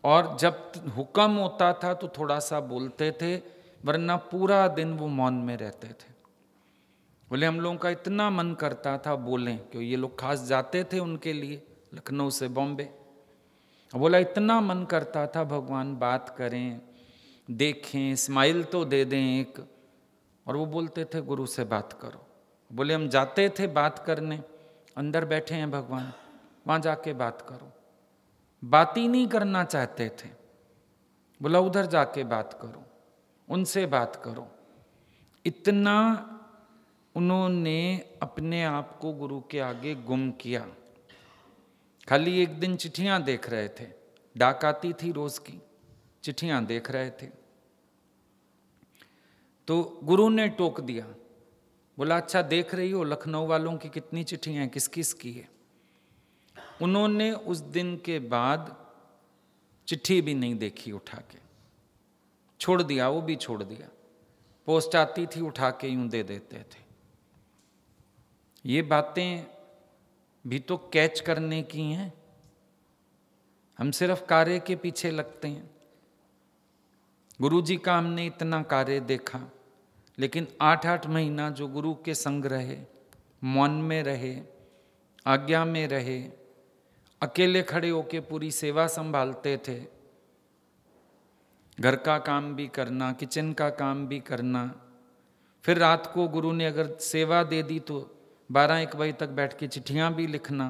और जब हुक्म होता था तो थोड़ा सा बोलते थे, वरना पूरा दिन वो मौन में रहते थे। बोले हम लोगों का इतना मन करता था बोलें, क्यों ये लोग खास जाते थे उनके लिए लखनऊ से बॉम्बे। बोला इतना मन करता था भगवान बात करें, देखें, स्माइल तो दे दें एक। और वो बोलते थे गुरु से बात करो। बोले हम जाते थे बात करने, अंदर बैठे हैं भगवान, वहाँ जाके बात करो। बात ही नहीं करना चाहते थे। बोला उधर जाके बात करो, उनसे बात करो। इतना उन्होंने अपने आप को गुरु के आगे गुम किया। खाली एक दिन चिट्ठियां देख रहे थे, डाक आती थी रोज की, चिट्ठियां देख रहे थे। तो गुरु ने टोक दिया, बोला अच्छा देख रही हो लखनऊ वालों की कितनी चिट्ठियां हैं, किस किस की है। उन्होंने उस दिन के बाद चिट्ठी भी नहीं देखी, उठा के छोड़ दिया, वो भी छोड़ दिया। पोस्ट आती थी, उठा के यूं दे देते थे। ये बातें भी तो कैच करने की हैं, हम सिर्फ कार्य के पीछे लगते हैं। गुरुजी का हमने इतना कार्य देखा, लेकिन 8-8 महीना जो गुरु के संग रहे, मौन में रहे, आज्ञा में रहे, अकेले खड़े होके पूरी सेवा संभालते थे, घर का काम भी करना, किचन का काम भी करना। फिर रात को गुरु ने अगर सेवा दे दी तो 12-1 बजे तक बैठ के चिट्ठियां भी लिखना,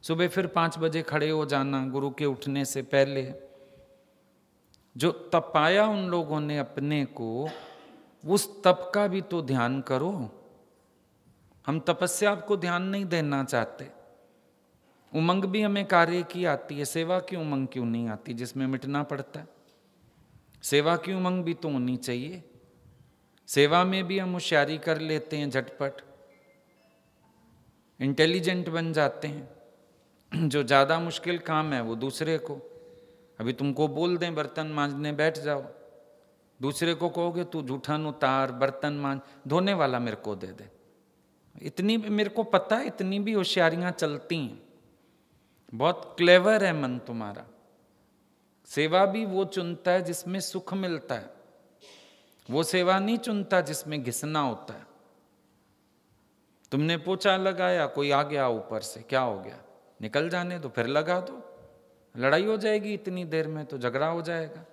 सुबह फिर 5 बजे खड़े हो जाना गुरु के उठने से पहले। जो तप पाया उन लोगों ने अपने को, उस तप का भी तो ध्यान करो। हम तपस्या को ध्यान नहीं देना चाहते। उमंग भी हमें कार्य की आती है, सेवा की उमंग क्यों नहीं आती जिसमें मिटना पड़ता है? सेवा की उमंग भी तो होनी चाहिए। सेवा में भी हम होशियारी कर लेते हैं, झटपट इंटेलिजेंट बन जाते हैं। जो ज़्यादा मुश्किल काम है वो दूसरे को, अभी तुमको बोल दें बर्तन मांजने बैठ जाओ, दूसरे को कहोगे तू जूठन उतार, बर्तन मांज, धोने वाला मेरे को दे दे। इतनी मेरे को पता है, इतनी भी होशियारियाँ चलती हैं। बहुत क्लेवर है मन तुम्हारा। सेवा भी वो चुनता है जिसमें सुख मिलता है, वो सेवा नहीं चुनता जिसमें घिसना होता है। तुमने पोछा लगाया, कोई आ गया ऊपर से, क्या हो गया? निकल जाने दो, फिर लगा दो। लड़ाई हो जाएगी इतनी देर में, तो झगड़ा हो जाएगा।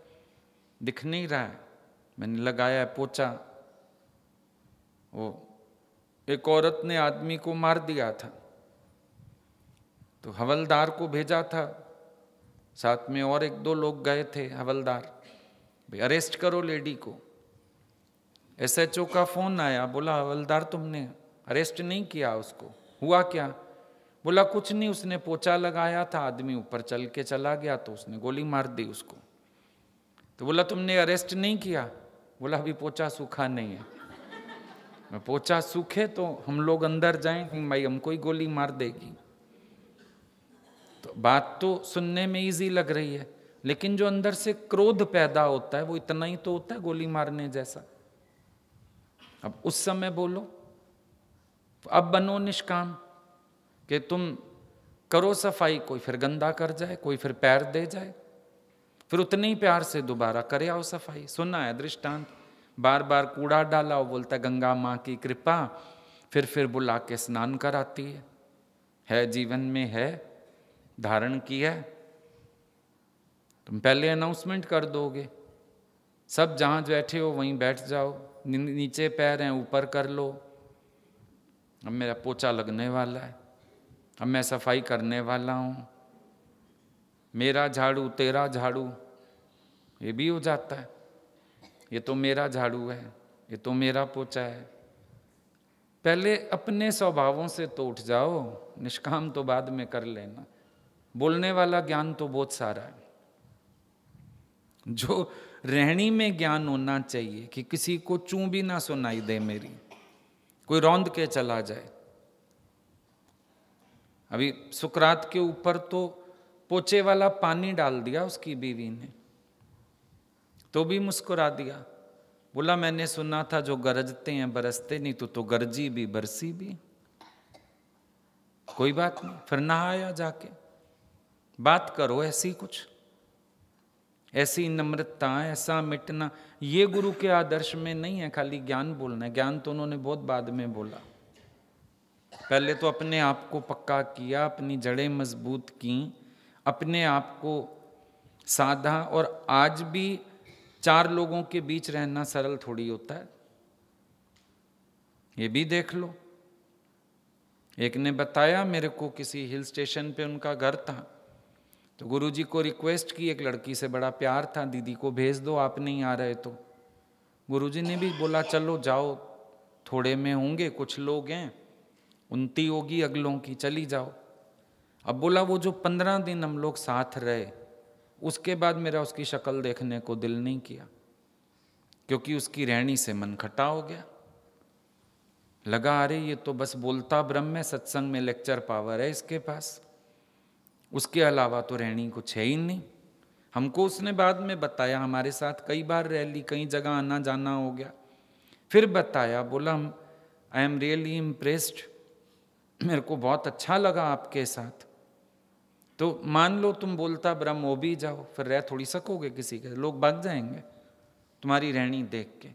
दिख नहीं रहा है, मैंने लगाया है पोछा। वो एक औरत ने आदमी को मार दिया था, तो हवलदार को भेजा था, साथ में और 1-2 लोग गए थे हवलदार, भाई अरेस्ट करो लेडी को। SHO का फोन आया, बोला हवलदार तुमने अरेस्ट नहीं किया उसको, हुआ क्या? बोला कुछ नहीं, उसने पोछा लगाया था, आदमी ऊपर चल के चला गया तो उसने गोली मार दी उसको। तो बोला तुमने अरेस्ट नहीं किया? बोला अभी पोछा सूखा नहीं है, मैं पोछा सूखे तो हम लोग अंदर जाएं, भाई हमको ही गोली मार देगी। तो बात तो सुनने में इजी लग रही है, लेकिन जो अंदर से क्रोध पैदा होता है वो इतना ही तो होता है गोली मारने जैसा। अब उस समय बोलो, अब बनो निष्काम कि तुम करो सफाई, कोई फिर गंदा कर जाए, कोई फिर पैर दे जाए। फिर उतने ही प्यार से दोबारा करे आओ सफाई। सुना है दृष्टांत, बार बार कूड़ा डाला, वो बोलता गंगा माँ की कृपा, फिर बुला के स्नान कराती है जीवन में है, धारण की है। तुम पहले अनाउंसमेंट कर दोगे, सब जहाँ बैठे हो वहीं बैठ जाओ, नीचे पैर हैं ऊपर कर लो, अब मेरा पोछा लगने वाला है, अब मैं सफाई करने वाला हूँ, मेरा झाड़ू तेरा झाड़ू, ये भी हो जाता है। ये तो मेरा झाड़ू है, ये तो मेरा पोछा है। पहले अपने स्वभावों से तो उठ जाओ, निष्काम तो बाद में कर लेना। बोलने वाला ज्ञान तो बहुत सारा है, जो रहनी में ज्ञान होना चाहिए कि किसी को चूं भी ना सुनाई दे मेरी, कोई रौंद के चला जाए। अभी सुकरात के ऊपर तो पोछे वाला पानी डाल दिया उसकी बीवी ने, तो भी मुस्कुरा दिया, बोला मैंने सुना था जो गरजते हैं बरसते नहीं, तो गरजी भी बरसी भी, कोई बात नहीं। फिर नहाया जाके, बात करो ऐसी, कुछ ऐसी नम्रता, ऐसा मिटना, ये गुरु के आदर्श में नहीं है। खाली ज्ञान बोलना है, ज्ञान तो उन्होंने बहुत बाद में बोला, पहले तो अपने आप को पक्का किया, अपनी जड़ें मजबूत की, अपने आप को साधा। और आज भी 4 लोगों के बीच रहना सरल थोड़ी होता है, ये भी देख लो। एक ने बताया मेरे को, किसी हिल स्टेशन पे उनका घर था, तो गुरुजी को रिक्वेस्ट की, एक लड़की से बड़ा प्यार था, दीदी को भेज दो, आप नहीं आ रहे तो। गुरुजी ने भी बोला चलो जाओ, थोड़े में होंगे, कुछ लोग हैं, उनती होगी अगलों की, चली जाओ। अब बोला वो जो 15 दिन हम लोग साथ रहे, उसके बाद मेरा उसकी शक्ल देखने को दिल नहीं किया, क्योंकि उसकी रहनी से मन खटा हो गया। लगा अरे ये तो बस बोलता ब्रह्म है, सत्संग में लेक्चर पावर है इसके पास, उसके अलावा तो रहनी कुछ है ही नहीं। हमको उसने बाद में बताया, हमारे साथ कई बार रह ली, कई जगह आना जाना हो गया। फिर बताया, बोला आई एम रियली इम्प्रेस्ड, मेरे को बहुत अच्छा लगा आपके साथ। तो मान लो तुम बोलता ब्रह्म हो भी जाओ, फिर रह थोड़ी सकोगे किसी के, लोग भाग जाएंगे तुम्हारी रहनी देख के।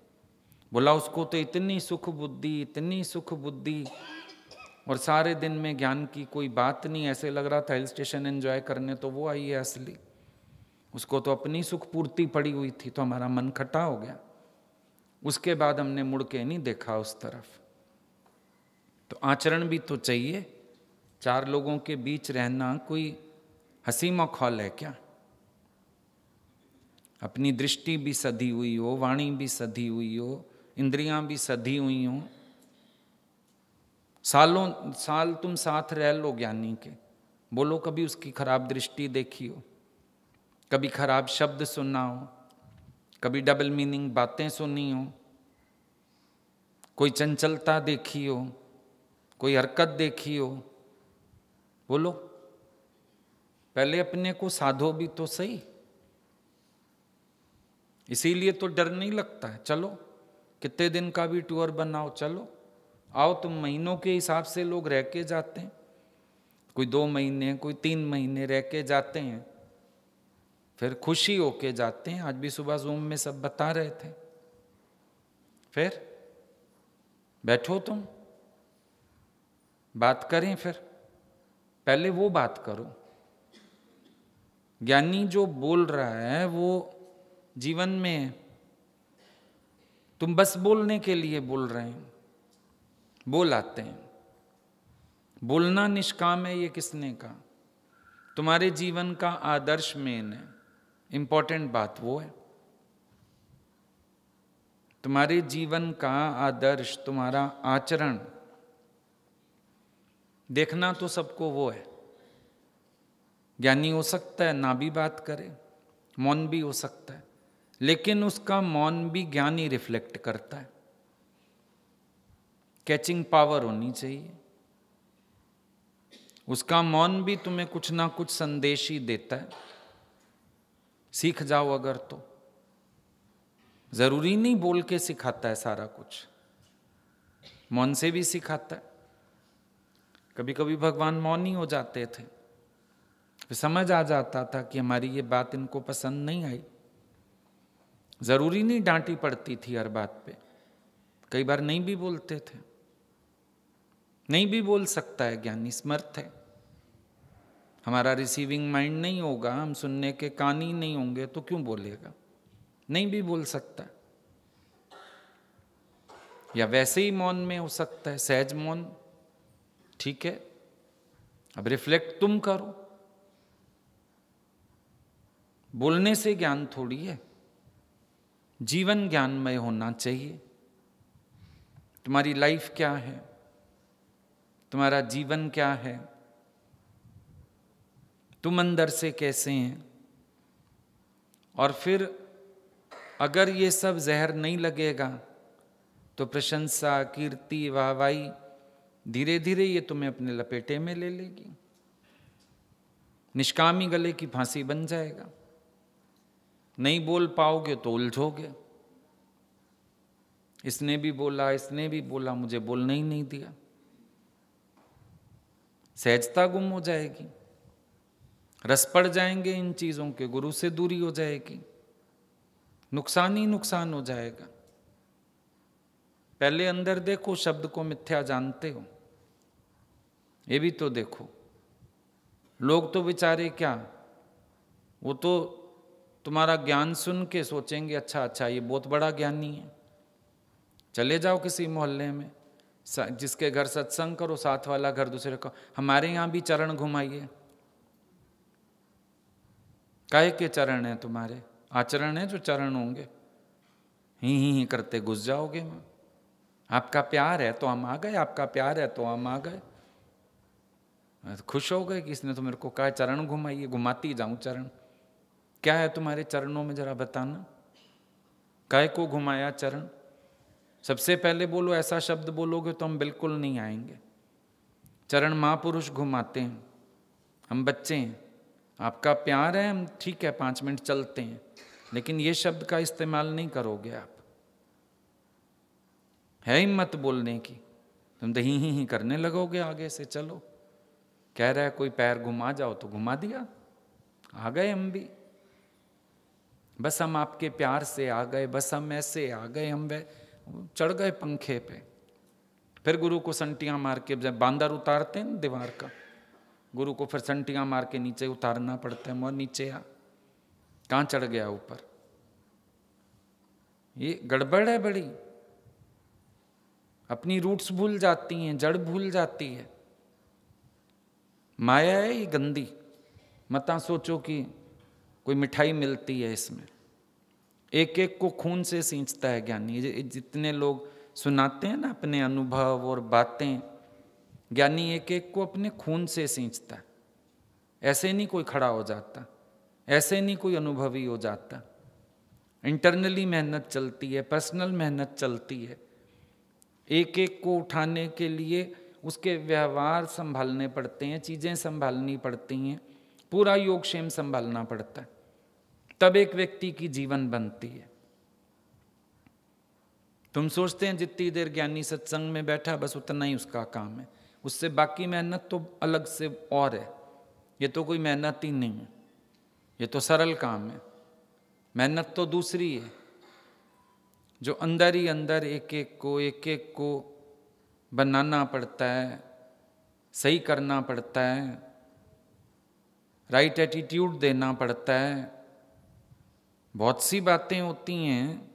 बोला उसको तो इतनी सुख बुद्धि, इतनी सुख बुद्धि, और सारे दिन में ज्ञान की कोई बात नहीं, ऐसे लग रहा था हिल स्टेशन एंजॉय करने, तो वो आई है असली, उसको तो अपनी सुख पूर्ति पड़ी हुई थी, तो हमारा मन खटा हो गया। उसके बाद हमने मुड़ के नहीं देखा उस तरफ। तो आचरण भी तो चाहिए, 4 लोगों के बीच रहना कोई हंसी मखौल है क्या? अपनी दृष्टि भी सधी हुई हो, वाणी भी सधी हुई हो, इंद्रियां भी सधी हुई हो, सालों साल तुम साथ रह लो ज्ञानी के, बोलो कभी उसकी खराब दृष्टि देखी हो, कभी खराब शब्द सुना हो, कभी डबल मीनिंग बातें सुनी हो, कोई चंचलता देखी हो, कोई हरकत देखी हो, बोलो। पहले अपने को साधो भी तो सही। इसीलिए तो डर नहीं लगता है, चलो कितने दिन का भी टूर बनाओ, चलो आओ। तुम महीनों के हिसाब से लोग रह के जाते हैं, कोई 2 महीने, कोई 3 महीने रह के जाते हैं, फिर खुशी होके जाते हैं। आज भी सुबह जूम में सब बता रहे थे। फिर बैठो तुम, बात करें, फिर पहले वो बात करो। ज्ञानी जो बोल रहा है वो जीवन में, तुम बस बोलने के लिए बोल रहे हैं, बोल आते हैं। बोलना निष्काम है, ये किसने कहा? तुम्हारे जीवन का आदर्श मेन है, इंपॉर्टेंट बात वो है। तुम्हारे जीवन का आदर्श, तुम्हारा आचरण देखना तो सबको वो है। ज्ञानी हो सकता है ना भी बात करे, मौन भी हो सकता है, लेकिन उसका मौन भी ज्ञान ही रिफ्लेक्ट करता है। कैचिंग पावर होनी चाहिए। उसका मौन भी तुम्हें कुछ ना कुछ संदेश ही देता है। सीख जाओ अगर तो, जरूरी नहीं बोल के सिखाता है सारा कुछ, मौन से भी सिखाता है। कभी कभी भगवान मौन ही हो जाते थे, फिर समझ आ जाता था कि हमारी ये बात इनको पसंद नहीं आई। जरूरी नहीं डांटी पड़ती थी हर बात पे, कई बार नहीं भी बोलते थे। नहीं भी बोल सकता है ज्ञानी, समर्थ है। हमारा रिसीविंग माइंड नहीं होगा, हम सुनने के कान ही नहीं होंगे तो क्यों बोलेगा? नहीं भी बोल सकता, या वैसे ही मौन में हो सकता है, सहज मौन, ठीक है। अब रिफ्लेक्ट तुम करो, बोलने से ज्ञान थोड़ी है, जीवन ज्ञानमय होना चाहिए। तुम्हारी लाइफ क्या है, तुम्हारा जीवन क्या है, तुम अंदर से कैसे हैं। और फिर अगर ये सब जहर नहीं लगेगा तो प्रशंसा, कीर्ति, वाहवाही धीरे धीरे ये तुम्हें अपने लपेटे में ले लेगी। निष्कामी गले की फांसी बन जाएगा। नहीं बोल पाओगे तो उलझोगे। इसने भी बोला, इसने भी बोला, मुझे बोलने ही नहीं दिया। सहजता गुम हो जाएगी, रस पड़ जाएंगे इन चीजों के, गुरु से दूरी हो जाएगी, नुकसान ही नुकसान हो जाएगा। पहले अंदर देखो, शब्द को मिथ्या जानते हो, ये भी तो देखो। लोग तो बेचारे क्या, वो तो तुम्हारा ज्ञान सुन के सोचेंगे अच्छा अच्छा ये बहुत बड़ा ज्ञानी है। चले जाओ किसी मोहल्ले में, जिसके घर सत्संग करो, साथ वाला घर दूसरे को, हमारे यहाँ भी चरण घुमाइए। काहे के चरण है तुम्हारे? आचरण है जो चरण होंगे। ही करते घुस जाओगे वहाँ। आपका प्यार है तो हम आ गए, आपका प्यार है तो हम आ गए। खुश हो गए कि इसने तो मेरे को कहा चरण घुमाइए, घुमाती जाऊं चरण। क्या है तुम्हारे चरणों में जरा बताना, काहे को घुमाया चरण? सबसे पहले बोलो, ऐसा शब्द बोलोगे तो हम बिल्कुल नहीं आएंगे। चरण महापुरुष घुमाते हैं, हम बच्चे हैं, आपका प्यार है, हम ठीक है 5 मिनट चलते हैं, लेकिन ये शब्द का इस्तेमाल नहीं करोगे आप। है हिम्मत बोलने की, तुम तो ही करने लगोगे आगे से। चलो, कह रहा है कोई पैर घुमा जाओ तो घुमा दिया, आ गए हम भी। बस हम आपके प्यार से आ गए, बस हम ऐसे आ गए, हम वे चढ़ गए पंखे पे। फिर गुरु को संटियां मार के, जब बांदर उतारते हैं दीवार का, गुरु को फिर संटियां मार के नीचे उतारना पड़ता है। मोर नीचे आ, कहाँ चढ़ गया ऊपर? ये गड़बड़ है बड़ी। अपनी रूट्स भूल जाती हैं, जड़ भूल जाती है। माया है ये गंदी। मत सोचो कि कोई मिठाई मिलती है इसमें। एक एक को खून से सींचता है ज्ञानी। जितने लोग सुनाते हैं ना अपने अनुभव और बातें, ज्ञानी एक एक को अपने खून से सींचता है। ऐसे नहीं कोई खड़ा हो जाता, ऐसे नहीं कोई अनुभवी हो जाता। इंटरनली मेहनत चलती है, पर्सनल मेहनत चलती है। एक एक को उठाने के लिए उसके व्यवहार संभालने पड़ते हैं, चीज़ें संभालनी पड़ती हैं, पूरा योगक्षेम संभालना पड़ता है, तब एक व्यक्ति की जीवन बनती है। तुम सोचते हैं जितनी देर ज्ञानी सत्संग में बैठा बस उतना ही उसका काम है, उससे बाकी मेहनत तो अलग से और है। ये तो कोई मेहनत ही नहीं है, ये तो सरल काम है। मेहनत तो दूसरी है, जो अंदर ही अंदर एक एक को बनाना पड़ता है, सही करना पड़ता है, राइट एटीट्यूड देना पड़ता है। बहुत सी बातें होती हैं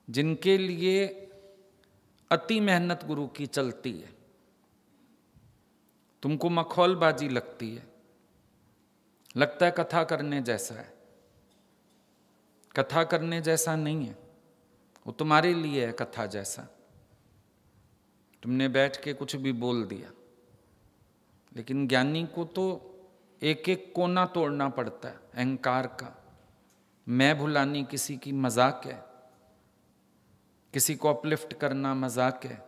जिनके लिए अति मेहनत गुरु की चलती है। तुमको मखौलबाजी लगती है, लगता है कथा करने जैसा है। कथा करने जैसा नहीं है, वो तुम्हारे लिए है कथा जैसा। तुमने बैठ के कुछ भी बोल दिया, लेकिन ज्ञानी को तो एक एक कोना तोड़ना पड़ता है अहंकार का। मैं भुलानी किसी की मजाक है, किसी को अपलिफ्ट करना मजाक है,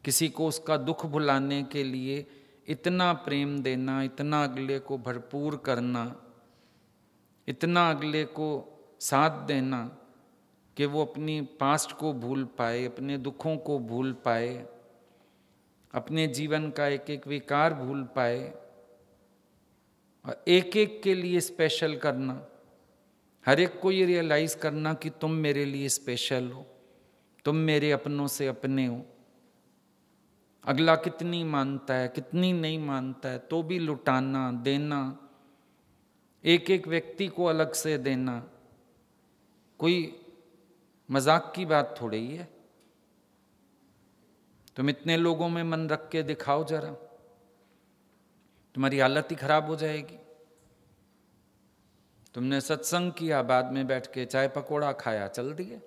किसी को उसका दुख भुलाने के लिए इतना प्रेम देना, इतना अगले को भरपूर करना, इतना अगले को साथ देना कि वो अपनी पास्ट को भूल पाए, अपने दुखों को भूल पाए, अपने जीवन का एक एक विकार भूल पाए। और एक एक के लिए स्पेशल करना, हर एक को ये रियलाइज करना कि तुम मेरे लिए स्पेशल हो, तुम मेरे अपनों से अपने हो। अगला कितनी मानता है कितनी नहीं मानता है, तो भी लुटाना देना, एक एक व्यक्ति को अलग से देना, कोई मजाक की बात थोड़ी ही है। तुम इतने लोगों में मन रख के दिखाओ जरा, तुम्हारी हालत ही खराब हो जाएगी। तुमने सत्संग किया, बाद में बैठ के चाय पकौड़ा खाया, चल दिए।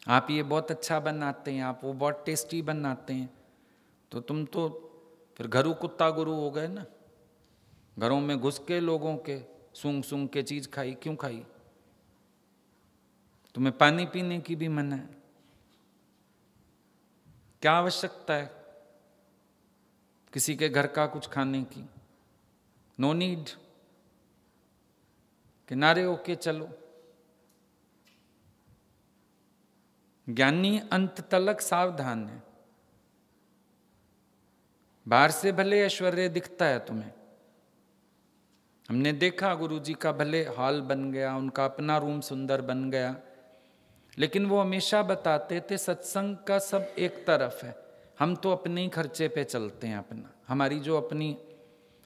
आप ये बहुत अच्छा बनाते हैं, आप वो बहुत टेस्टी बनाते हैं, तो तुम तो फिर घरू कुत्ता गुरु हो गए ना। घरों में घुस के लोगों के सूंघ सूंघ के चीज खाई, क्यों खाई? तुम्हें पानी पीने की भी मन है, क्या आवश्यकता है किसी के घर का कुछ खाने की? No need. किनारे होके चलो। ज्ञानी अंत तलक सावधान है। बाहर से भले ऐश्वर्य दिखता है तुम्हें, हमने देखा गुरुजी का भले हॉल बन गया, उनका अपना रूम सुंदर बन गया, लेकिन वो हमेशा बताते थे सत्संग का सब एक तरफ है, हम तो अपने ही खर्चे पे चलते हैं। अपना, हमारी जो अपनी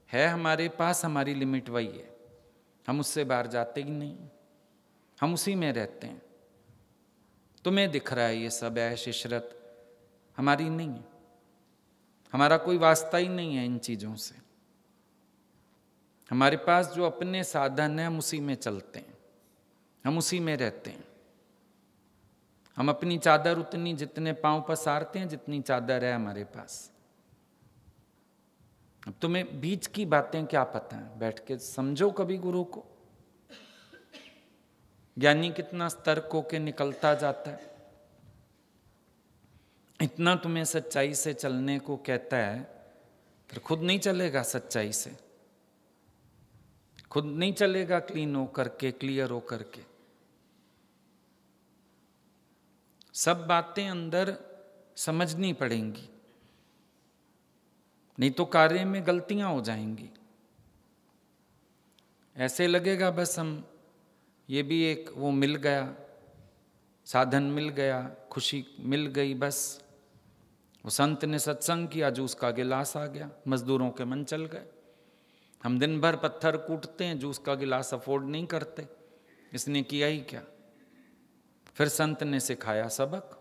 है हमारे पास, हमारी लिमिट वही है, हम उससे बाहर जाते ही नहीं, हम उसी में रहते हैं। तुम्हें दिख रहा है ये सब ऐश इशरत, हमारी नहीं है, हमारा कोई वास्ता ही नहीं है इन चीज़ों से। हमारे पास जो अपने साधन है हम उसी में चलते हैं, हम उसी में रहते हैं। हम अपनी चादर उतनी जितने पांव पसारते हैं जितनी चादर है हमारे पास। अब तुम्हें बीच की बातें क्या पता है, बैठ के समझो कभी गुरु को। ज्ञानी कितना सतर्क होके निकलता जाता है, इतना तुम्हें सच्चाई से चलने को कहता है, फिर खुद नहीं चलेगा सच्चाई से, खुद नहीं चलेगा क्लीन हो करके, क्लियर हो करके। सब बातें अंदर समझनी पड़ेंगी, नहीं तो कार्य में गलतियां हो जाएंगी। ऐसे लगेगा बस हम, ये भी एक वो मिल गया, साधन मिल गया, खुशी मिल गई, बस वो संत ने सत्संग किया, जूस का गिलास आ गया, मजदूरों के मन चल गए। हम दिन भर पत्थर कूटते हैं, जूस का गिलास अफोर्ड नहीं करते, इसने किया ही क्या? फिर संत ने सिखाया सबक,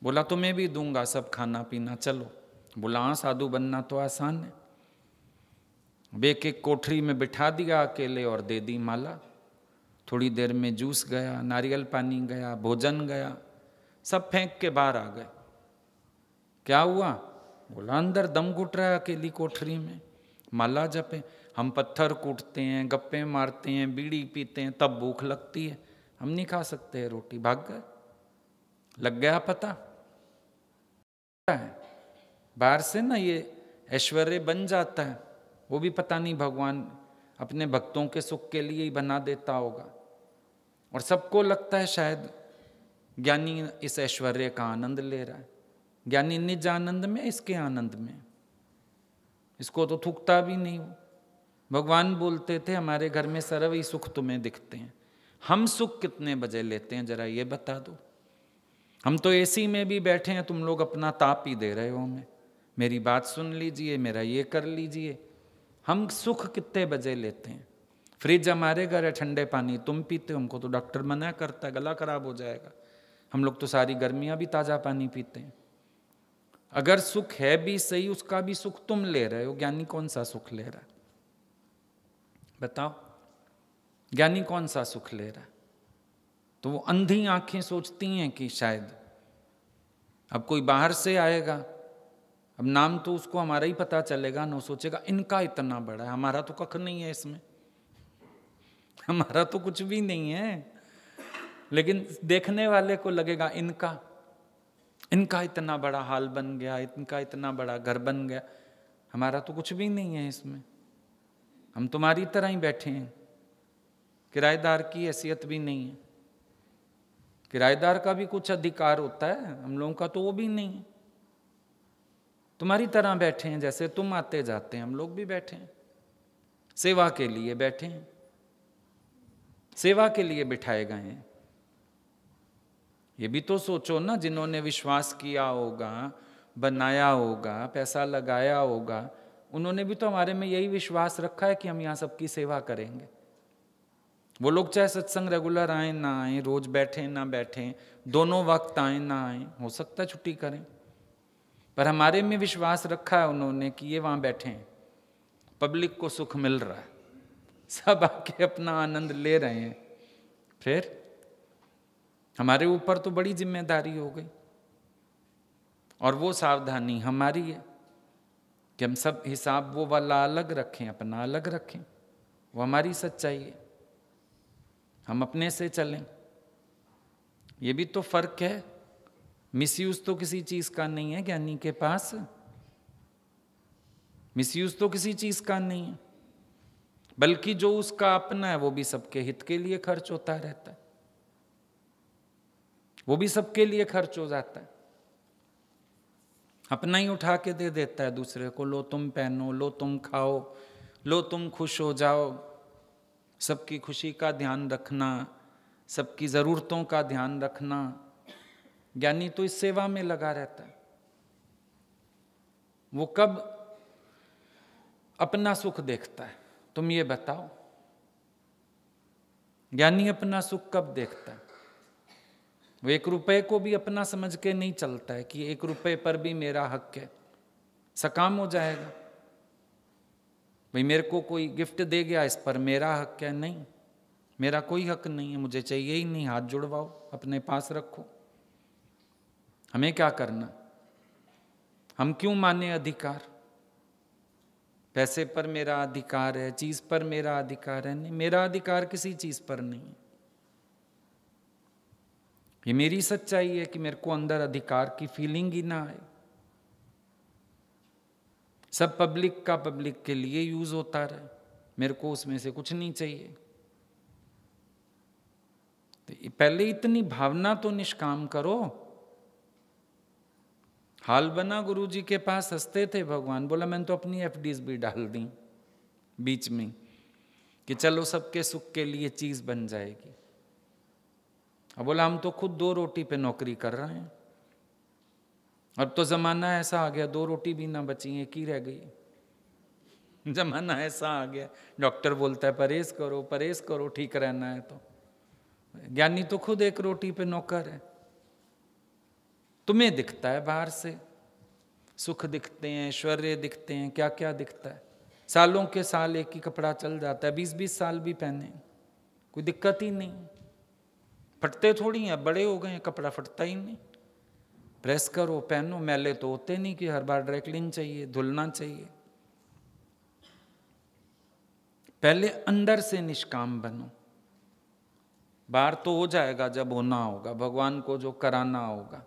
बोला तुम्हें भी दूंगा सब खाना पीना, चलो। बोला हाँ, साधु बनना तो आसान है। एक एक कोठरी में बिठा दिया अकेले और दे दी माला। थोड़ी देर में जूस गया, नारियल पानी गया, भोजन गया, सब फेंक के बाहर आ गए। क्या हुआ? बोला अंदर दम घुट रहा है अकेली कोठरी में, माला जपे। हम पत्थर कूटते हैं, गप्पे मारते हैं, बीड़ी पीते हैं, तब भूख लगती है, हम नहीं खा सकते रोटी, भाग गए। लग गया पता है? बाहर से ना ये ऐश्वर्य बन जाता है, वो भी पता नहीं भगवान अपने भक्तों के सुख के लिए ही बना देता होगा। और सबको लगता है शायद ज्ञानी इस ऐश्वर्य का आनंद ले रहा है। ज्ञानी निज आनंद में, इसके आनंद में, इसको तो थूकता भी नहीं हो। भगवान बोलते थे हमारे घर में सर्व ही सुख तुम्हें दिखते हैं, हम सुख कितने बजे लेते हैं जरा ये बता दो। हम तो एसी में भी बैठे हैं, तुम लोग अपना ताप ही दे रहे हो हमें, मेरी बात सुन लीजिए, मेरा ये कर लीजिए। हम सुख कितने बजे लेते हैं? फ्रिज हमारे घर है, ठंडे पानी तुम पीते हो, हमको तो डॉक्टर मना करता है, गला खराब हो जाएगा। हम लोग तो सारी गर्मियां भी ताज़ा पानी पीते हैं। अगर सुख है भी सही, उसका भी सुख तुम ले रहे हो, ज्ञानी कौन सा सुख ले रहा है बताओ? ज्ञानी कौन सा सुख ले रहा है? तो वो अंधी आंखें सोचती हैं कि शायद अब कोई बाहर से आएगा, अब नाम तो उसको हमारा ही पता चलेगा ना, सोचेगा इनका इतना बड़ा है, हमारा तो कख नहीं है इसमें, हमारा तो कुछ भी नहीं है। लेकिन देखने वाले को लगेगा इनका इतना बड़ा हाल बन गया, इनका इतना बड़ा घर बन गया, हमारा तो कुछ भी नहीं है इसमें, हम तुम्हारी तरह ही बैठे हैं, किराएदार की हैसियत भी नहीं है। किराएदार का भी कुछ अधिकार होता है, हम लोगों का तो वो भी नहीं है। तुम्हारी तरह बैठे हैं, जैसे तुम आते जाते हैं हम लोग भी बैठे हैं, सेवा के लिए बैठे हैं, सेवा के लिए बिठाए गए हैं। ये भी तो सोचो ना, जिन्होंने विश्वास किया होगा, बनाया होगा, पैसा लगाया होगा, उन्होंने भी तो हमारे में यही विश्वास रखा है कि हम यहाँ सबकी सेवा करेंगे। वो लोग चाहे सत्संग रेगुलर आए ना आए, रोज बैठे ना बैठे, दोनों वक्त आए ना आए, हो सकता है छुट्टी करें, पर हमारे में विश्वास रखा है उन्होंने कि ये वहाँ बैठे हैं, पब्लिक को सुख मिल रहा है, सब आके अपना आनंद ले रहे हैं। फिर हमारे ऊपर तो बड़ी जिम्मेदारी हो गई, और वो सावधानी हमारी है कि हम सब हिसाब वो वाला अलग रखें, अपना अलग रखें। वो हमारी सच्चाई है, हम अपने से चलें। ये भी तो फर्क है। मिसयूज तो किसी चीज का नहीं है ज्ञानी के पास, मिसयूज तो किसी चीज का नहीं है, बल्कि जो उसका अपना है वो भी सबके हित के लिए खर्च होता रहता है, वो भी सबके लिए खर्च हो जाता है। अपना ही उठा के दे देता है दूसरे को, लो तुम पहनो, लो तुम खाओ, लो तुम खुश हो जाओ। सबकी खुशी का ध्यान रखना, सबकी जरूरतों का ध्यान रखना, ज्ञानी तो इस सेवा में लगा रहता है। वो कब अपना सुख देखता है, तुम ये बताओ? ज्ञानी अपना सुख कब देखता है? वो 1 रुपए को भी अपना समझ के नहीं चलता है कि 1 रुपए पर भी मेरा हक है। सकाम हो जाएगा, भाई मेरे को कोई गिफ्ट दे गया, इस पर मेरा हक है। नहीं, मेरा कोई हक नहीं है, मुझे चाहिए ही नहीं। हाथ जुड़वाओ, अपने पास रखो। हमें क्या करना? हम क्यों माने अधिकार? पैसे पर मेरा अधिकार है, चीज पर मेरा अधिकार है। नहीं, मेरा अधिकार किसी चीज पर नहीं है। ये मेरी सच्चाई है कि मेरे को अंदर अधिकार की फीलिंग ही ना आए। सब पब्लिक का पब्लिक के लिए यूज होता रहे, मेरे को उसमें से कुछ नहीं चाहिए। तो पहले इतनी भावना तो निष्काम करो। हाल बना गुरुजी के पास हंसते थे भगवान, बोला मैंने तो अपनी एफडीज भी डाल दी बीच में कि चलो सबके सुख के लिए चीज बन जाएगी। अब बोला हम तो खुद 2 रोटी पे नौकरी कर रहे हैं। अब तो जमाना ऐसा आ गया, 2 रोटी भी ना बची, 1 ही रह गई। जमाना ऐसा आ गया, डॉक्टर बोलता है परहेज करो, परहेज करो, ठीक रहना है। तो ज्ञानी तो खुद 1 रोटी पे नौकर है। तुम्हें दिखता है बाहर से, सुख दिखते हैं, ऐश्वर्य दिखते हैं, क्या क्या दिखता है। सालों के साल एक ही कपड़ा चल जाता है, 20-20 साल भी पहने, कोई दिक्कत ही नहीं। फटते थोड़ी हैं, बड़े हो गए हैं, कपड़ा फटता ही नहीं। प्रेस करो, पहनो, मैले तो होते नहीं कि हर बार ड्राई क्लीन चाहिए, धुलना चाहिए। पहले अंदर से निष्काम बनो। बाहर तो हो जाएगा जब होना होगा, भगवान को जो कराना होगा।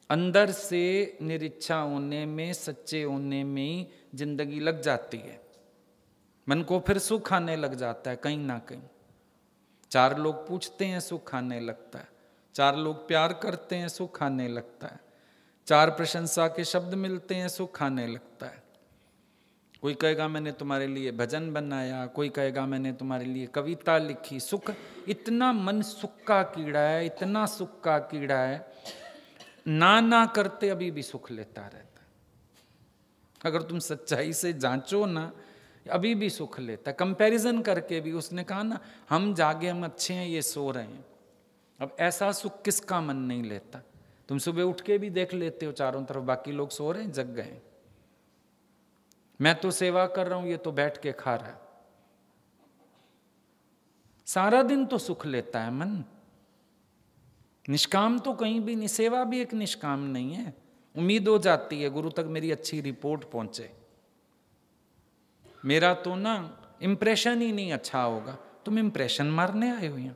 अंदर से निरीच्छा होने में, सच्चे होने में ही जिंदगी लग जाती है। मन को फिर सुख आने लग जाता है कहीं ना कहीं। 4 लोग पूछते हैं, सुख आने लगता है। 4 लोग प्यार करते हैं, सुख आने लगता है। 4 प्रशंसा के शब्द मिलते हैं, सुख आने लगता है। कोई कहेगा मैंने तुम्हारे लिए भजन बनाया, कोई कहेगा मैंने तुम्हारे लिए कविता लिखी। सुख, इतना मन सुख का कीड़ा है, इतना सुख का कीड़ा है, ना करते अभी भी सुख लेता रहता है। अगर तुम सच्चाई से जांचो ना, अभी भी सुख लेता है। कंपैरिजन करके भी उसने कहा ना, हम जागे, हम अच्छे हैं, ये सो रहे हैं। अब ऐसा सुख किसका मन नहीं लेता? तुम सुबह उठ के भी देख लेते हो चारों तरफ, बाकी लोग सो रहे हैं, जग गए। मैं तो सेवा कर रहा हूं, ये तो बैठ के खा रहा है। सारा दिन तो सुख लेता है मन। निष्काम तो कहीं भी नहीं। सेवा भी एक निष्काम नहीं है। उम्मीद हो जाती है गुरु तक मेरी अच्छी रिपोर्ट पहुंचे, मेरा तो ना इंप्रेशन ही नहीं अच्छा होगा। तुम इंप्रेशन मारने आए हो यहाँ?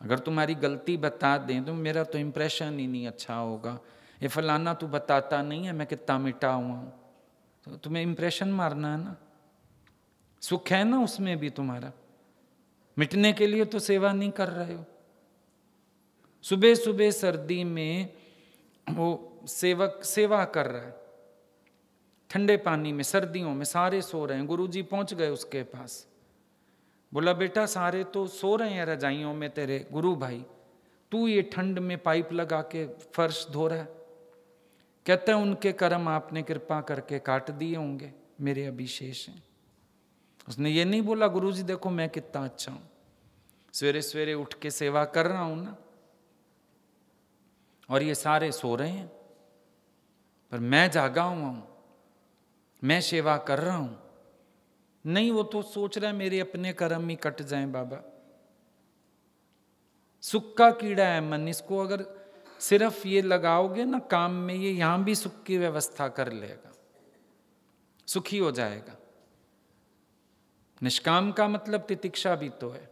अगर तुम्हारी गलती बता दें तो मेरा तो इंप्रेशन ही नहीं अच्छा होगा, ये फलाना तू बताता नहीं है मैं कितना मिटा हुआ हूं। तो तुम्हें इंप्रेशन मारना है ना। सुख है ना उसमें भी तुम्हारा, मिटने के लिए तो सेवा नहीं कर रहे हो। सुबह सुबह सर्दी में वो सेवक सेवा कर रहा है, ठंडे पानी में, सर्दियों में सारे सो रहे हैं। गुरुजी पहुंच गए उसके पास। बोला बेटा सारे तो सो रहे हैं रजाइयों में तेरे गुरु भाई, तू ये ठंड में पाइप लगा के फर्श धो रहा है। कहते हैं उनके कर्म आपने कृपा करके काट दिए होंगे, मेरे अभी शेष हैं। उसने ये नहीं बोला गुरुजी देखो मैं कितना अच्छा हूं, सवेरे सवेरे उठ के सेवा कर रहा हूं ना, और ये सारे सो रहे हैं, पर मैं जागा हुआ हूं, मैं सेवा कर रहा हूं। नहीं, वो तो सोच रहा है मेरे अपने कर्म ही कट जाएं बाबा। सुख का कीड़ा है मन, इसको अगर सिर्फ ये लगाओगे ना काम में, ये यहां भी सुख की व्यवस्था कर लेगा, सुखी हो जाएगा। निष्काम का मतलब तितिक्षा भी तो है।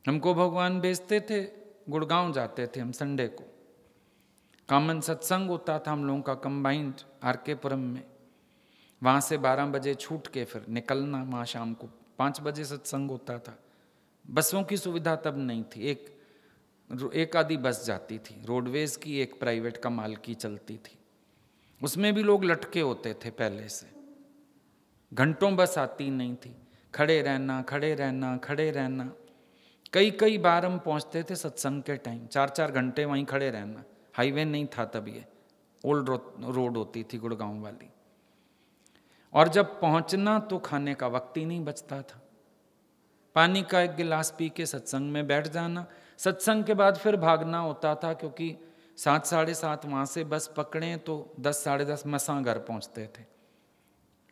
हमको भगवान भेजते थे, गुड़गांव जाते थे हम संडे को, कॉमन सत्संग होता था हम लोगों का कंबाइंड आरके पुरम में। वहाँ से 12 बजे छूट के फिर निकलना, वहाँ शाम को 5 बजे सत्संग होता था। बसों की सुविधा तब नहीं थी, एक आधी बस जाती थी, रोडवेज की, एक प्राइवेट कमाल की चलती थी। उसमें भी लोग लटके होते थे पहले से, घंटों बस आती नहीं थी, खड़े रहना खड़े रहना खड़े रहना। कई बार हम पहुँचते थे सत्संग के टाइम, 4-4 घंटे वहीं खड़े रहना। हाईवे नहीं था तब, ये ओल्ड रोड होती थी गुड़गांव वाली। और जब पहुंचना तो खाने का वक्त ही नहीं बचता था। पानी का एक गिलास पी के सत्संग में बैठ जाना, सत्संग के बाद फिर भागना होता था, क्योंकि 7, 7:30 वहाँ से बस पकड़ें तो 10, 10:30 मसां घर पहुँचते थे।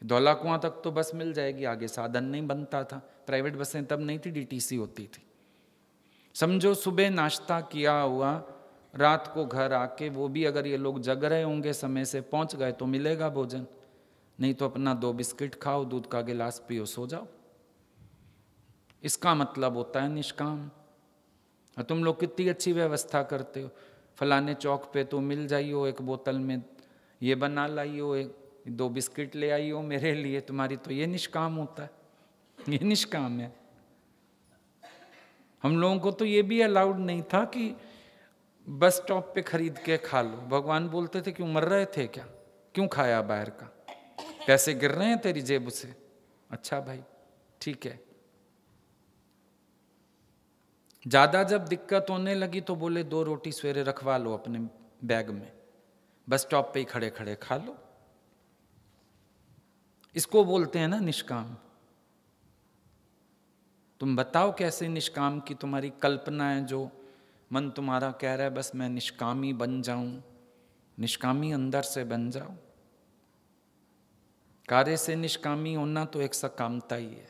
धौला कुआं तक तो बस मिल जाएगी, आगे साधन नहीं बनता था। प्राइवेट बसें तब नहीं थी, डीटीसी होती थी। समझो सुबह नाश्ता किया हुआ, रात को घर आके, वो भी अगर ये लोग जग रहे होंगे समय से पहुँच गए तो मिलेगा भोजन, नहीं तो अपना 2 बिस्किट खाओ, दूध का गिलास पियो, सो जाओ। इसका मतलब होता है निष्काम। और तुम लोग कितनी अच्छी व्यवस्था करते हो, फलाने चौक पे तो मिल जाइयो, एक बोतल में ये बना लाइयो, 2 बिस्किट ले आइयो मेरे लिए, तुम्हारी तो ये निष्काम होता है, ये निष्काम है। हम लोगों को तो ये भी अलाउड नहीं था कि बस स्टॉप पे खरीद के खा लो। भगवान बोलते थे क्यों, मर रहे थे क्या, क्यों खाया बाहर का, पैसे गिर रहे हैं तेरी जेब से, अच्छा भाई ठीक है। ज्यादा जब दिक्कत होने लगी तो बोले 2 रोटी सवेरे रखवा लो अपने बैग में, बस स्टॉप पे ही खड़े खड़े खा लो। इसको बोलते हैं ना निष्काम। तुम बताओ कैसे निष्काम की तुम्हारी कल्पना है, जो मन तुम्हारा कह रहा है बस मैं निष्कामी बन जाऊं। निष्कामी अंदर से बन जाओ। कार्य से निष्कामी होना तो एक सकामता ही है,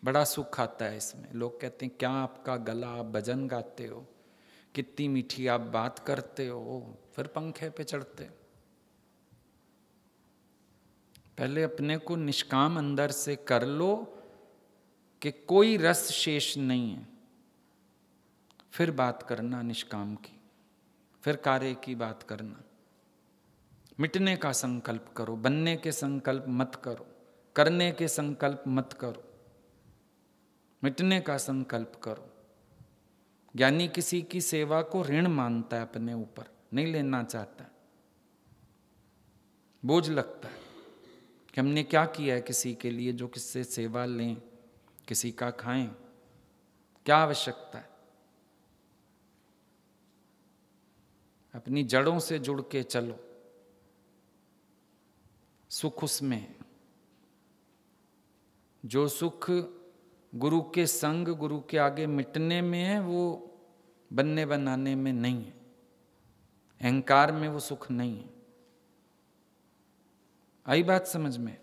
बड़ा सुख आता है इसमें। लोग कहते हैं क्या आपका गला, आप भजन गाते हो, कितनी मीठी आप बात करते हो, फिर पंखे पे चढ़ते हो। पहले अपने को निष्काम अंदर से कर लो कि कोई रस शेष नहीं है, फिर बात करना निष्काम की, फिर कार्य की बात करना। मिटने का संकल्प करो, बनने के संकल्प मत करो, करने के संकल्प मत करो, मिटने का संकल्प करो। ज्ञानी किसी की सेवा को ऋण मानता है, अपने ऊपर नहीं लेना चाहता, बोझ लगता है कि हमने क्या किया है किसी के लिए जो किससे सेवा लें, किसी का खाएं, क्या आवश्यकता है। अपनी जड़ों से जुड़ के चलो, सुख उसमें है। जो सुख गुरु के संग, गुरु के आगे मिटने में है, वो बनने बनाने में नहीं है, अहंकार में वो सुख नहीं है। आई बात समझ में?